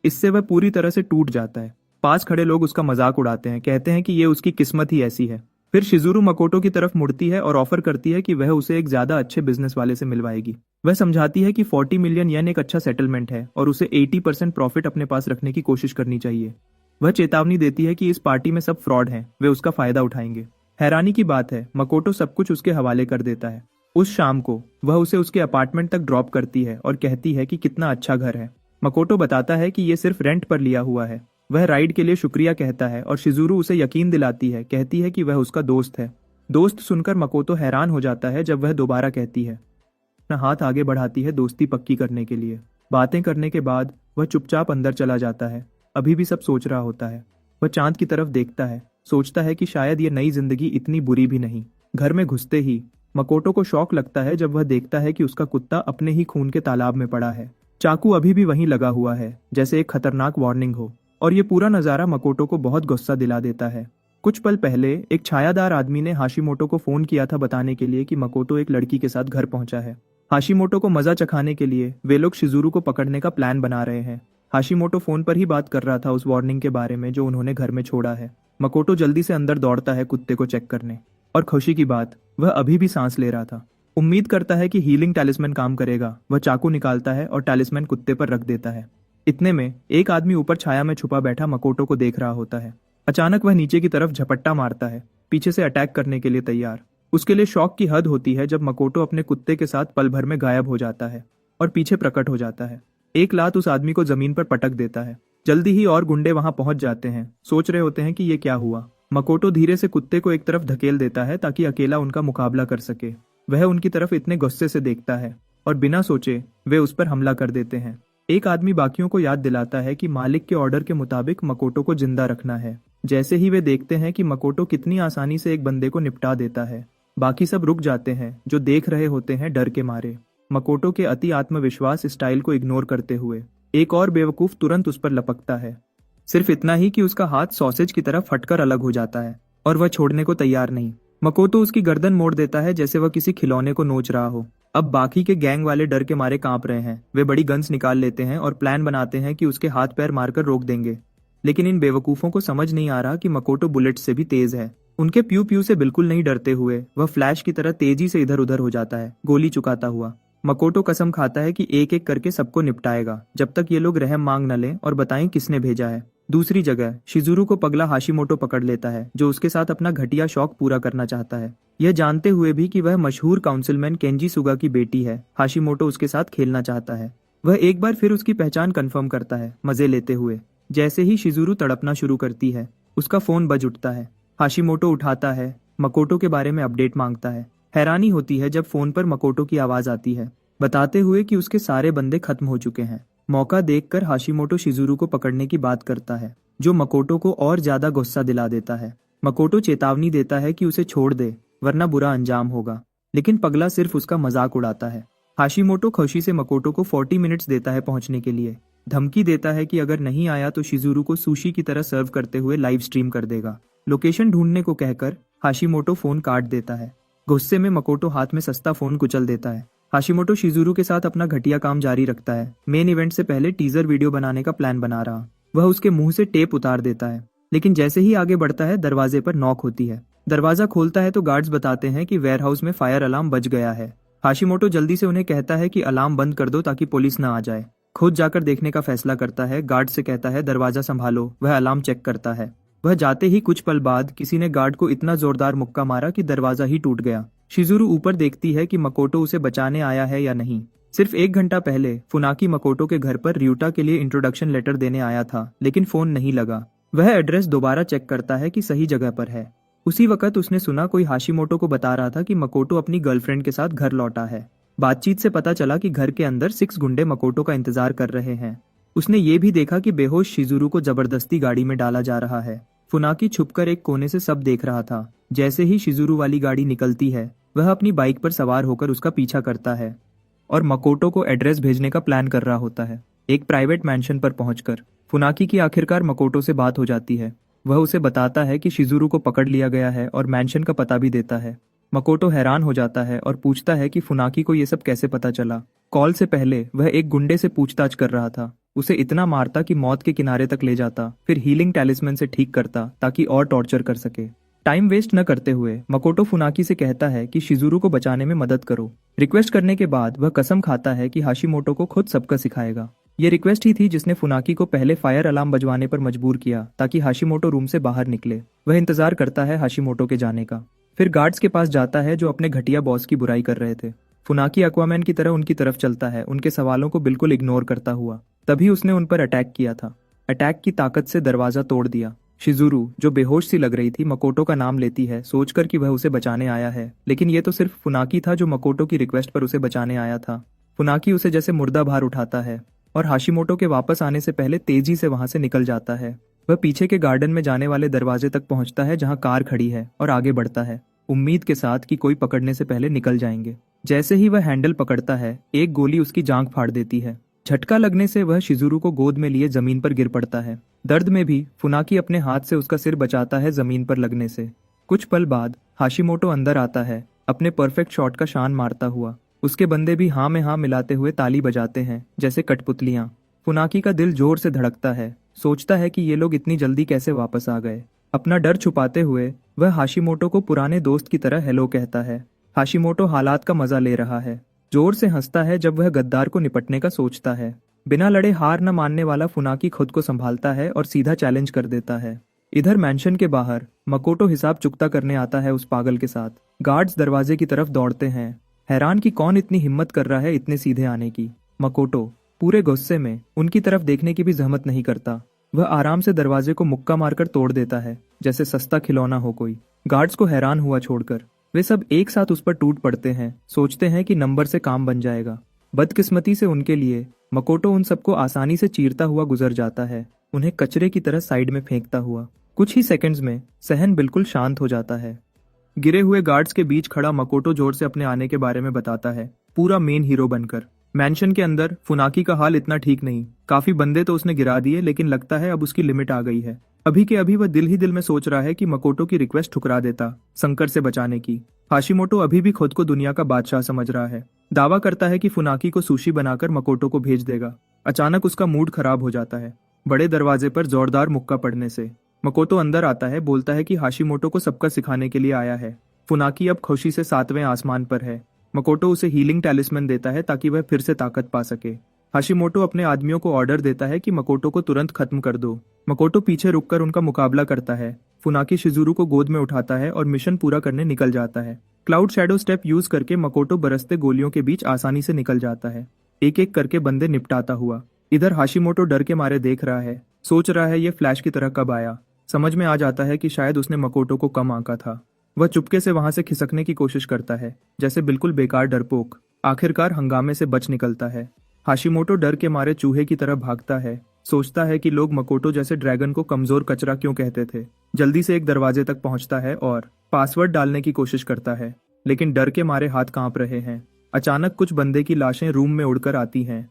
इससे वह पूरी तरह से टूट जाता है। पास खड़े लोग उसका मजाक उड़ाते हैं, कहते हैं कि ये उसकी किस्मत ही ऐसी है। फिर शिजुरू मकोटो की तरफ मुड़ती है और ऑफर करती है कि वह उसे एक ज्यादा अच्छे बिजनेस वाले से मिलवाएगी। वह समझाती है कि 40 मिलियन येन एक अच्छा सेटलमेंट है और उसे 80% प्रॉफिट अपने पास रखने की कोशिश करनी चाहिए। वह चेतावनी देती है कि इस पार्टी में सब फ्रॉड हैं, वे उसका फायदा उठाएंगे। हैरानी की बात है, मकोटो सब कुछ उसके हवाले कर देता है। उस शाम को वह उसे उसके अपार्टमेंट तक ड्रॉप करती है और कहती है कि कितना अच्छा घर है। मकोटो बताता है कि ये सिर्फ रेंट पर लिया हुआ है। वह राइड के लिए शुक्रिया कहता है और शिजुरू उसे यकीन दिलाती है, कहती है कि वह उसका दोस्त है। दोस्त सुनकर मकोटो हैरान हो जाता है जब वह दोबारा कहती है। अपना हाथ आगे बढ़ाती है दोस्ती पक्की करने के लिए। बातें करने के बाद वह चुपचाप अंदर चला जाता है। अभी भी सब सोच रहा होता है। वह चांद की तरफ देखता है, सोचता है कि शायद ये नई जिंदगी इतनी बुरी भी नहीं। घर में घुसते ही मकोटो को शौक लगता है जब वह देखता है कि उसका कुत्ता अपने ही खून के तालाब में पड़ा है। चाकू अभी भी वहीं लगा हुआ है, जैसे एक खतरनाक वार्निंग हो। और ये पूरा नजारा मकोटो को बहुत गुस्सा दिला देता है। कुछ पल पहले एक छायादार आदमी ने हाशिमोटो को फोन किया था बताने के लिए कि मकोटो एक लड़की के साथ घर पहुंचा है। हाशिमोटो को मजा चखाने के लिए वे लोग शिजुरू को पकड़ने का प्लान बना रहे हैं। हाशिमोटो फोन पर ही बात कर रहा था उस वार्निंग के बारे में जो उन्होंने घर में छोड़ा है। मकोटो जल्दी से अंदर दौड़ता है कुत्ते को चेक करने, और खुशी की बात, वह अभी भी सांस ले रहा था। उम्मीद करता है कि हीलिंग टैलिस्मैन काम करेगा। वह चाकू निकालता है और टैलिस्मैन कुत्ते पर रख देता है। इतने में एक आदमी ऊपर छाया में छुपा बैठा मकोटो को देख रहा होता है। अचानक वह नीचे की तरफ झपट्टा मारता है, पीछे से अटैक करने के लिए तैयार। उसके लिए शौक की हद होती है जब मकोटो अपने कुत्ते के साथ पल भर में गायब हो जाता है और पीछे प्रकट हो जाता है। एक लात उस आदमी को जमीन पर पटक देता है। जल्दी ही और गुंडे वहां पहुंच जाते हैं। सोच रहे होते हैं कि ये क्या हुआ। मकोटो धीरे से कुत्ते को एक तरफ धकेल देता है ताकि अकेला उनका मुकाबला कर सके। वह उनकी तरफ इतने गुस्से से देखता है और बिना सोचे वे उस पर हमला कर देते हैं। एक आदमी बाकियों को याद दिलाता है कि मालिक के ऑर्डर के मुताबिक मकोटो को जिंदा रखना है। जैसे ही वे देखते हैं कि मकोटो कितनी आसानी से एक बंदे को निपटा देता है, बाकी सब रुक जाते हैं जो देख रहे होते हैं डर के मारे। मकोटो के अति आत्मविश्वास स्टाइल को इग्नोर करते हुए एक और बेवकूफ तुरंत उस पर लपकता है। सिर्फ इतना ही कि उसका हाथ सॉसेज की तरफ फटकर अलग हो जाता है और वह छोड़ने को तैयार नहीं। मकोटो उसकी गर्दन मोड़ देता है जैसे वह किसी खिलौने को नोच रहा हो। अब बाकी के गैंग वाले डर के मारे कांप रहे हैं। वे बड़ी गन्स निकाल लेते हैं और प्लान बनाते हैं कि उसके हाथ पैर मारकर रोक देंगे। लेकिन इन बेवकूफों को समझ नहीं आ रहा कि मकोटो बुलेट से भी तेज है। उनके प्यू प्यू से बिल्कुल नहीं डरते हुए वह फ्लैश की तरह तेजी से इधर उधर हो जाता है, गोली चुकाता हुआ। मकोटो कसम खाता है कि एक एक करके सबको निपटाएगा जब तक ये लोग रहम मांग न लें और बताएं किसने भेजा है। दूसरी जगह शिजुरू को पगला हाशिमोटो पकड़ लेता है, जो उसके साथ अपना घटिया शौक पूरा करना चाहता है। यह जानते हुए भी कि वह मशहूर काउंसिलमैन केंजी सुगा की बेटी है, हाशिमोटो उसके साथ खेलना चाहता है। वह एक बार फिर उसकी पहचान कंफर्म करता है, मजे लेते हुए। जैसे ही शिजुरू तड़पना शुरू करती है, उसका फोन बज उठता है। हाशिमोटो उठाता है, मकोटो के बारे में अपडेट मांगता है। हैरानी होती है जब फोन पर मकोटो की आवाज आती है, बताते हुए कि उसके सारे बंदे खत्म हो चुके हैं। मौका देखकर हाशिमोटो शिजुरू को पकड़ने की बात करता है, जो मकोटो को और ज्यादा गुस्सा दिला देता है। मकोटो चेतावनी देता है कि उसे छोड़ दे, वरना बुरा अंजाम होगा, लेकिन पगला सिर्फ उसका मजाक उड़ाता है। हाशिमोटो खुशी से मकोटो को 40 मिनट्स देता है पहुंचने के लिए। धमकी देता है कि अगर नहीं आया तो शिजुरू को सुशी की तरह सर्व करते हुए लाइव स्ट्रीम कर देगा। लोकेशन ढूंढने को कहकर हाशिमोटो फोन काट देता है। गुस्से में मकोटो हाथ में सस्ता फोन कुचल देता है। हाशिमोटो शिजुरू के साथ अपना घटिया काम जारी रखता है। मेन इवेंट से पहले टीजर वीडियो बनाने का प्लान बना रहा। वह उसके मुंह से टेप उतार देता है, लेकिन जैसे ही आगे बढ़ता है दरवाजे पर नॉक होती है। दरवाजा खोलता है तो गार्ड्स बताते हैं कि वेयरहाउस में फायर अलार्म बज गया है। हाशिमोटो जल्दी से उन्हें कहता है कि अलार्म बंद कर दो ताकि पुलिस न आ जाए। खुद जाकर देखने का फैसला करता है। गार्ड से कहता है दरवाजा संभालो, वह अलार्म चेक करता है। वह जाते ही कुछ पल बाद किसी ने गार्ड को इतना जोरदार मुक्का मारा कि दरवाजा ही टूट गया। शिजुरू ऊपर देखती है कि मकोटो उसे बचाने आया है या नहीं। सिर्फ 1 घंटा पहले फुनाकी मकोटो के घर पर ryuta के लिए इंट्रोडक्शन लेटर देने आया था, लेकिन फोन नहीं लगा। वह एड्रेस दोबारा चेक करता है कि सही जगह पर है। उसी वक्त उसने सुना कोई हाशिमोटो को बता रहा था कि मकोटो अपनी गर्लफ्रेंड के साथ घर लौटा है। बातचीत से पता चला कि घर के अंदर 6 गुंडे मकोटो का इंतजार कर रहे हैं। उसने ये भी देखा कि बेहोश शिजुरू को जबरदस्ती गाड़ी में डाला जा रहा है। फुनाकी छुपकर एक कोने से सब देख रहा था। जैसे ही शिजुरू वाली गाड़ी निकलती है, वह अपनी बाइक पर सवार होकर उसका पीछा करता है और मकोटो को एड्रेस भेजने का प्लान कर रहा होता है। एक प्राइवेट मैंशन पर पहुंचकर फुनाकी की आखिरकार मकोटो से बात हो जाती है। वह उसे बताता है कि शिजुरू को पकड़ लिया गया है और मैंशन का पता भी देता है। मकोटो हैरान हो जाता है और पूछता है कि फुनाकी को ये सब कैसे पता चला। कॉल से पहले वह एक गुंडे से पूछताछ कर रहा था। उसे इतना मारता कि मौत के किनारे तक ले जाता, फिर हीलिंग टैलिस्मैन से ठीक करता ताकि और टॉर्चर कर सके। टाइम वेस्ट न करते हुए मकोटो फुनाकी से कहता है कि शिजुरू को बचाने में मदद करो। रिक्वेस्ट करने के बाद वह कसम खाता है कि हाशिमोटो को खुद सबका सिखाएगा। ये रिक्वेस्ट ही थी जिसने फुनाकी को पहले फायर अलार्म बजवाने पर मजबूर किया ताकि हाशिमोटो रूम से बाहर निकले। वह इंतजार करता है हाशिमोटो के जाने का, फिर गार्ड्स के पास जाता है जो अपने घटिया बॉस की बुराई कर रहे थे। फुनाकी एक्वामैन की तरह उनकी तरफ चलता है, उनके सवालों को बिल्कुल इग्नोर करता हुआ। तभी उसने उन पर अटैक किया था। अटैक की ताकत से दरवाजा तोड़ दिया। शिजुरू, जो बेहोश सी लग रही थी, मकोटो का नाम लेती है, सोचकर कि वह उसे बचाने आया है, लेकिन ये तो सिर्फ फुनाकी था जो मकोटो की रिक्वेस्ट पर उसे बचाने आया था। फुनाकी उसे जैसे मुर्दा बाहर उठाता है और हाशिमोटो के वापस आने से पहले तेजी से वहां से निकल जाता है। वह पीछे के गार्डन में जाने वाले दरवाजे तक पहुंचता है जहां कार खड़ी है और आगे बढ़ता है, उम्मीद के साथ कि कोई पकड़ने से पहले निकल जाएंगे। जैसे ही वह हैंडल पकड़ता है, एक गोली उसकी जांघ फाड़ देती है। झटका लगने से वह शिजुरू को गोद में लिए जमीन पर गिर पड़ता है। दर्द में भी फुनाकी अपने हाथ से उसका सिर बचाता है जमीन पर लगने से। कुछ पल बाद हाशिमोटो अंदर आता है, अपने परफेक्ट शॉट का शान मारता हुआ। उसके बंदे भी हाँ में हाँ मिलाते हुए ताली बजाते हैं जैसे कठपुतलियां। फुनाकी का दिल जोर से धड़कता है, सोचता है कि ये लोग इतनी जल्दी कैसे वापस आ गए। अपना डर छुपाते हुए वह हाशिमोटो को पुराने दोस्त की तरह हेलो कहता है। हाशिमोटो हालात का मजा ले रहा है, जोर से हंसता है जब वह गद्दार को निपटने का सोचता है। बिना लड़े हार न मानने वाला फुनाकी खुद को संभालता है और सीधा चैलेंज कर देता है। इधर मैंशन के बाहर मकोटो हिसाब चुकता करने आता है उस पागल के साथ। गार्ड्स दरवाजे की तरफ दौड़ते हैं, हैरान कि कौन इतनी हिम्मत कर रहा है इतने सीधे आने की। मकोटो पूरे गुस्से में उनकी तरफ देखने की भी जहमत नहीं करता। वह आराम से दरवाजे को मुक्का मारकर तोड़ देता है जैसे सस्ता खिलौना हो कोई। गार्ड्स को हैरान हुआ छोड़कर वे सब एक साथ उस पर टूट पड़ते हैं, सोचते हैं कि नंबर से काम बन जाएगा। बदकिस्मती से उनके लिए मकोटो उन सबको आसानी से चीरता हुआ गुजर जाता है, उन्हें कचरे की तरह साइड में फेंकता हुआ। कुछ ही सेकंड्स में सहन बिल्कुल शांत हो जाता है। गिरे हुए गार्ड्स के बीच खड़ा मकोटो जोर से अपने आने के बारे में बताता है, पूरा मेन हीरो बनकर। मैंशन के अंदर फुनाकी का हाल इतना ठीक नहीं। काफी बंदे तो उसने गिरा दिए, लेकिन लगता है अब उसकी लिमिट आ गई है। अभी के अभी वह दिल ही दिल में सोच रहा है कि मकोटो की रिक्वेस्ट ठुकरा देता संकट से बचाने की। हाशिमोटो अभी भी खुद को दुनिया का बादशाह समझ रहा है। दावा करता है कि फुनाकी को सुशी बनाकर मकोटो को भेज देगा। अचानक उसका मूड खराब हो जाता है बड़े दरवाजे पर जोरदार मुक्का पड़ने से। मकोटो अंदर आता है, बोलता है कि हाशिमोटो को सबका सिखाने के लिए आया है। फुनाकी अब खुशी से 7वें आसमान पर है। मकोटो उसे हीलिंग टैलिस्मैन देता है ताकि वह फिर से ताकत पा सके। हाशिमोटो अपने आदमियों को ऑर्डर देता है कि मकोटो को तुरंत खत्म कर दो। मकोटो पीछे रुककर उनका मुकाबला करता है। फुनाकी शिजुरू को गोद में उठाता है और मिशन पूरा करने निकल जाता है। क्लाउड शैडो स्टेप यूज करके मकोटो बरसते गोलियों के बीच आसानी से निकल जाता है, एक एक करके बंदे निपटाता हुआ। इधर हाशिमोटो डर के मारे देख रहा है, सोच रहा है ये फ्लैश की तरह कब आया। समझ में आ जाता है कि शायद उसने मकोटो को कम आंका था। वह चुपके से वहां से खिसकने की कोशिश करता है, जैसे बिल्कुल बेकार डरपोक। आखिरकार हंगामे से बच निकलता है। हाशिमोटो डर के मारे चूहे की तरह भागता है। सोचता है कि लोग मकोटो जैसे ड्रैगन को कमजोर कचरा क्यों कहते थे। जल्दी से एक दरवाजे तक पहुंचता है और पासवर्ड डालने की कोशिश करता है, लेकिन डर के मारे हाथ कांप रहे हैं। अचानक कुछ बंदे की लाशें रूम में उड़कर आती हैं,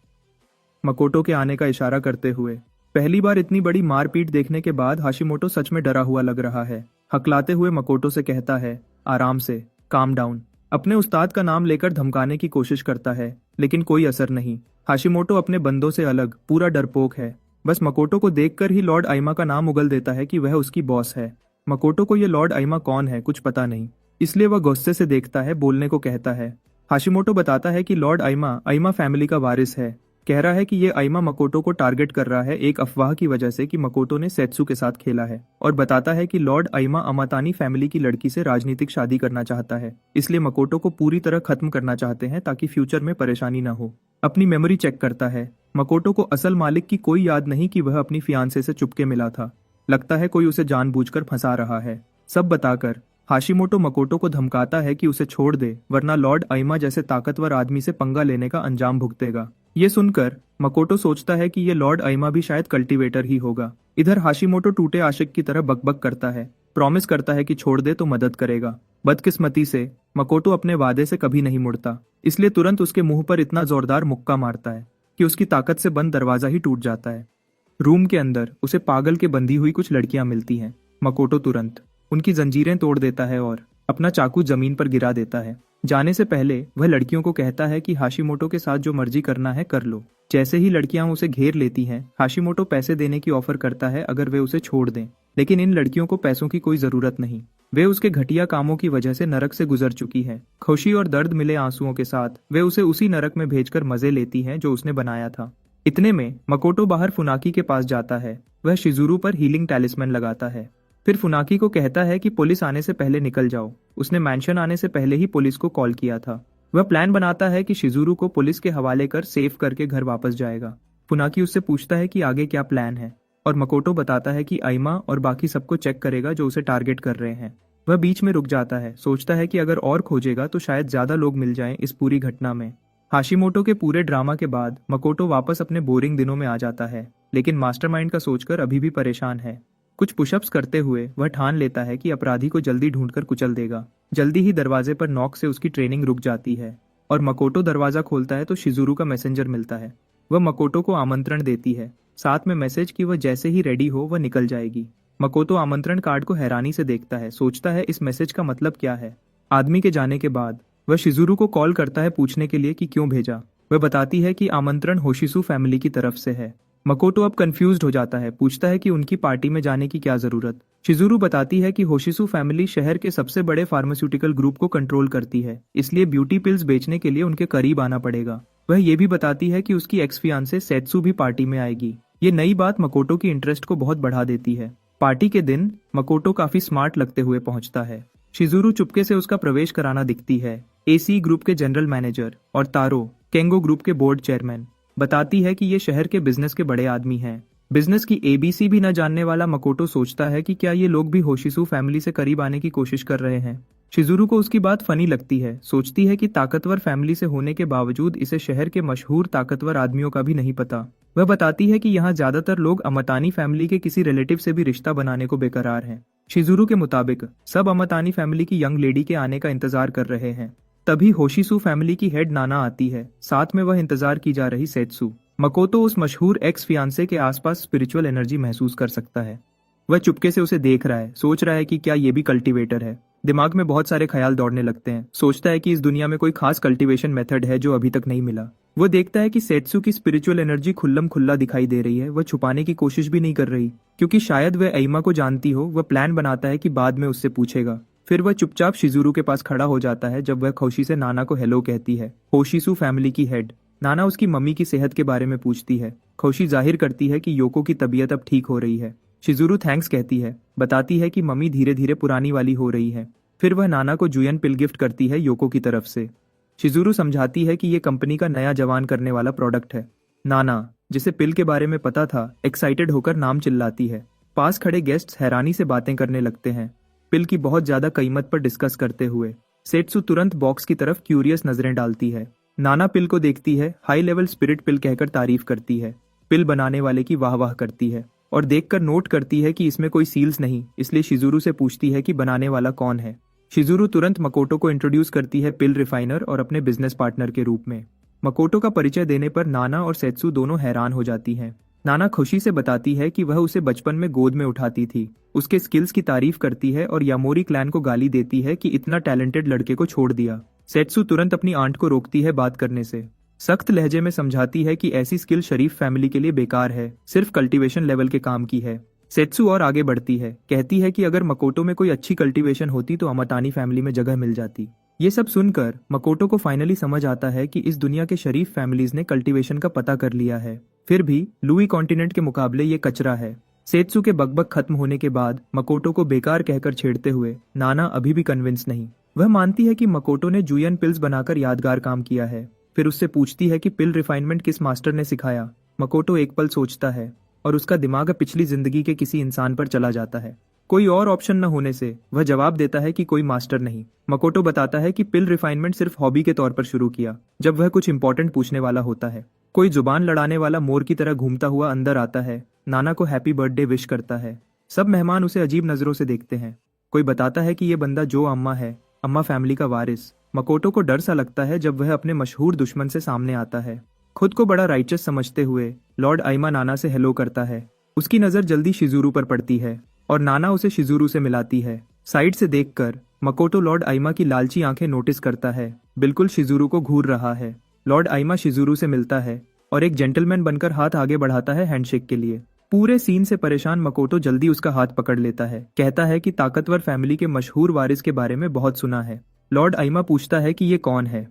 मकोटो के आने का इशारा करते हुए। पहली बार इतनी बड़ी मारपीट देखने के बाद हाशिमोटो सच में डरा हुआ लग रहा है। हकलाते हुए मकोटो से कहता है, आराम से, काम डाउन। अपने उस्ताद का नाम लेकर धमकाने की कोशिश करता है, लेकिन कोई असर नहीं। हाशिमोटो अपने बंदों से अलग पूरा डरपोक है। बस मकोटो को देखकर ही लॉर्ड आइमा का नाम उगल देता है कि वह उसकी बॉस है। मकोटो को ये लॉर्ड आइमा कौन है कुछ पता नहीं, इसलिए वह गुस्से से देखता है, बोलने को कहता है। हाशिमोटो बताता है कि लॉर्ड आइमा आइमा फैमिली का वारिस है। कह रहा है कि ये आइमा मकोटो को टारगेट कर रहा है एक अफवाह की वजह से कि मकोटो ने सेत्सु के साथ खेला है, और बताता है कि लॉर्ड आइमा अमातानी फैमिली की लड़की से राजनीतिक शादी करना चाहता है, इसलिए मकोटो को पूरी तरह खत्म करना चाहते हैं ताकि फ्यूचर में परेशानी न हो। अपनी मेमोरी चेक करता है। मकोटो को असल मालिक की कोई याद नहीं कि वह अपनी फियांसे से चुपके मिला था। लगता है कोई उसे जानबूझकर फंसा रहा है। सब बताकर हाशिमोटो मकोटो को धमकाता है कि उसे छोड़ दे, वरना लॉर्ड आइमा जैसे ताकतवर आदमी से पंगा लेने का अंजाम भुगतेगा। ये सुनकर मकोटो सोचता है कि ये लॉर्ड आइमा भी शायद कल्टीवेटर ही होगा। इधर हाशिमोटो टूटे आशिक की तरह बकबक करता है, प्रॉमिस करता है कि छोड़ दे तो मदद करेगा। बदकिस्मती से मकोटो अपने वादे से कभी नहीं मुड़ता, इसलिए तुरंत उसके मुंह पर इतना जोरदार मुक्का मारता है कि उसकी ताकत से बंद दरवाजा ही टूट जाता है। रूम के अंदर उसे पागल के बंधी हुई कुछ लड़कियां मिलती हैं। मकोटो तुरंत उनकी जंजीरें तोड़ देता है और अपना चाकू जमीन पर गिरा देता है। जाने से पहले वह लड़कियों को कहता है कि हाशिमोटो के साथ जो मर्जी करना है कर लो। जैसे ही लड़कियां उसे घेर लेती हैं, हाशिमोटो पैसे देने की ऑफर करता है अगर वे उसे छोड़ दें, लेकिन इन लड़कियों को पैसों की कोई जरूरत नहीं। वे उसके घटिया कामों की वजह से नरक से गुजर चुकी है। खुशी और दर्द मिले आंसुओं के साथ वे उसे उसी नरक में भेजकर मजे लेती हैं जो उसने बनाया था। इतने में मकोटो बाहर फुनाकी के पास जाता है। वह शिजुरू पर हीलिंग टैलिस्मैन लगाता है, फिर फुनाकी को कहता है कि पुलिस आने से पहले निकल जाओ। उसने मैंशन आने से पहले ही पुलिस को कॉल किया था। वह प्लान बनाता है कि शिजुरू को पुलिस के हवाले कर सेफ करके घर वापस जाएगा। फुनाकी उससे पूछता है कि आगे क्या प्लान है, और मकोटो बताता है कि आइमा और बाकी सबको चेक करेगा जो उसे टारगेट कर रहे हैं। वह बीच में रुक जाता है, सोचता है कि अगर और खोजेगा तो शायद ज्यादा लोग मिल जाएं इस पूरी घटना में। हाशिमोटो के पूरे ड्रामा के बाद मकोटो वापस अपने बोरिंग दिनों में आ जाता है, लेकिन मास्टरमाइंड का सोचकर अभी भी परेशान है। कुछ पुशअप्स करते हुए वह ठान लेता है कि अपराधी को जल्दी ढूंढकर कुचल देगा। जल्दी ही दरवाजे पर नॉक से उसकी ट्रेनिंग रुक जाती है, और मकोटो दरवाजा खोलता है तो शिजुरू का मैसेंजर मिलता है। वह मकोटो को आमंत्रण देती है, साथ में मैसेज कि वह जैसे ही रेडी हो वह निकल जाएगी। मकोटो आमंत्रण कार्ड को हैरानी से देखता है, सोचता है इस मैसेज का मतलब क्या है। आदमी के जाने के बाद वह शिजुरू को कॉल करता है पूछने के लिए कि क्यों भेजा। वह बताती है कि आमंत्रण होशिसु फैमिली की तरफ से है। मकोटो अब कंफ्यूज्ड हो जाता है, पूछता है कि उनकी पार्टी में जाने की क्या जरूरत। शिजुरू बताती है कि होशिसु फैमिली शहर के सबसे बड़े फार्मास्यूटिकल ग्रुप को कंट्रोल करती है, इसलिए ब्यूटी पिल्स बेचने के लिए उनके करीब आना पड़ेगा। वह ये भी बताती है कि उसकी एक्स फियांसे सेत्सु भी पार्टी में आएगी। ये नई बात मकोटो की इंटरेस्ट को बहुत बढ़ा देती है। पार्टी के दिन मकोटो काफी स्मार्ट लगते हुए पहुंचता है। शिजुरू चुपके से उसका प्रवेश कराना दिखती है। एसी ग्रुप के जनरल मैनेजर और तारो केंगो ग्रुप के बोर्ड चेयरमैन। बताती है कि ये शहर के बिजनेस के बड़े आदमी हैं। बिजनेस की एबीसी भी न जानने वाला मकोटो सोचता है कि क्या ये लोग भी होशिसु फैमिली से करीब आने की कोशिश कर रहे हैं। शिजुरू को उसकी बात फनी लगती है, सोचती है कि ताकतवर फैमिली से होने के बावजूद इसे शहर के मशहूर ताकतवर आदमियों का भी नहीं पता। वह बताती है कि यहाँ ज्यादातर लोग अमतानी फैमिली के किसी रिलेटिव से भी रिश्ता बनाने को बेकरार हैं। शिजुरू के मुताबिक सब अमतानी फैमिली की यंग लेडी के आने का इंतजार कर रहे हैं। तभी होशिसु फैमिली की हेड नाना आती है, साथ में वह इंतजार की जा रही सेत्सु। मकोटो उस मशहूर एक्स फियांसे के आसपास स्पिरिचुअल एनर्जी महसूस कर सकता है। वह चुपके से उसे देख रहा है, सोच रहा है कि क्या ये भी कल्टीवेटर है। दिमाग में बहुत सारे ख्याल दौड़ने लगते हैं। सोचता है कि इस दुनिया में कोई खास कल्टीवेशन मेथड है जो अभी तक नहीं मिला। वो देखता है कि सेत्सु की स्पिरिचुअल एनर्जी खुल्लम खुल्ला दिखाई दे रही है। वह छुपाने की कोशिश भी नहीं कर रही, क्योंकि शायद वह आइमा को जानती हो। वह प्लान बनाता है कि बाद में उससे पूछेगा। फिर वह चुपचाप शिजुरू के पास खड़ा हो जाता है जब वह खुशी से नाना को हेलो कहती है। होशिसु फैमिली की हेड नाना उसकी मम्मी की सेहत के बारे में पूछती है। खुशी जाहिर करती है कि योको की तबीयत अब ठीक हो रही है। शिजुरू थैंक्स कहती है, बताती है कि मम्मी धीरे धीरे पुरानी वाली हो रही है। फिर वह नाना को जुयन पिल गिफ्ट करती है योको की तरफ से। शिजुरू समझाती है कि ये कंपनी का नया जवान करने वाला प्रोडक्ट है। नाना, जिसे पिल के बारे में पता था, एक्साइटेड होकर नाम चिल्लाती है। पास खड़े गेस्ट्स हैरानी से बातें करने लगते हैं। पिल की बहुत ज्यादा कीमत पर डिस्कस करते हुए। सेट्सू तुरंत बॉक्स की तरफ क्यूरियस नजरें डालती है। नाना पिल को देखती है, हाई लेवल स्पिरिट पिल कहकर तारीफ करती है। पिल बनाने वाले की वाह वाह करती है और देखकर नोट करती है कि इसमें कोई सील्स नहीं, इसलिए शिजुरू से पूछती है कि बनाने वाला कौन है। शिजुरू तुरंत मकोटो को इंट्रोड्यूस करती है पिल रिफाइनर और अपने बिजनेस पार्टनर के रूप में। मकोटो का परिचय देने पर नाना और सेत्सू दोनों हैरान हो जाती हैं। नाना खुशी से बताती है कि वह उसे बचपन में गोद में उठाती थी, उसके स्किल्स की तारीफ करती है और यामोरी क्लैन को गाली देती है कि इतना टैलेंटेड लड़के को छोड़ दिया। सेत्सू तुरंत अपनी आंट को रोकती है बात करने से, सख्त लहजे में समझाती है कि ऐसी स्किल शरीफ फैमिली के लिए बेकार है, सिर्फ कल्टीवेशन लेवल के काम की है। सेत्सू और आगे बढ़ती है, कहती है कि अगर मकोटो में कोई अच्छी कल्टीवेशन होती तो अमातानी फैमिली में जगह मिल जाती। ये सब सुनकर मकोटो को फाइनली समझ आता है कि इस दुनिया के शरीफ फैमिलीज ने कल्टीवेशन का पता कर लिया है, फिर भी लुई कॉन्टिनेंट के मुकाबले ये कचरा है। सेत्सू के बकबक खत्म होने के बाद मकोटो को बेकार कहकर छेड़ते हुए नाना अभी भी कन्विंस नहीं। वह मानती है कि मकोटो ने जुयन पिल्स बनाकर यादगार काम किया है, फिर उससे पूछती है कि पिल रिफाइनमेंट किस मास्टर ने सिखाया। मकोटो एक पल सोचता है और उसका दिमाग पिछली जिंदगी के किसी इंसान पर चला जाता है। कोई और ऑप्शन न होने से वह जवाब देता है कि कोई मास्टर नहीं। मकोटो बताता है कि पिल रिफाइनमेंट सिर्फ हॉबी के तौर पर शुरू किया, जब वह कुछ इंपॉर्टेंट पूछने वाला होता है। कोई जुबान लड़ाने वाला मोर की तरह घूमता हुआ अंदर आता है, नाना को हैप्पी बर्थडे विश करता है। सब मेहमान उसे अजीब नजरों से देखते हैं। कोई बताता है कि ये बंदा जो अम्मा है, अम्मा फैमिली का वारिस। मकोटो को डर सा लगता है जब वह अपने मशहूर दुश्मन से सामने आता है। खुद को बड़ा राइचस समझते हुए लॉर्ड आइमा नाना से हेलो करता है। उसकी नजर जल्दी शिजुरू पर पड़ती है और नाना उसे शिजुरू से मिलाती है। साइड से देखकर मकोटो लॉर्ड आइमा की लालची आंखें नोटिस करता है, बिल्कुल शिजुरू को घूर रहा है। लॉर्ड आइमा शिजुरू से मिलता है और एक जेंटलमैन बनकर हाथ आगे बढ़ाता है हैंडशेक के लिए। पूरे सीन से परेशान मकोटो जल्दी उसका हाथ पकड़ लेता है, कहता है कि ताकतवर फैमिली के मशहूर वारिस के बारे में बहुत सुना है। लॉर्ड आइमा पूछता है कि ये कौन है।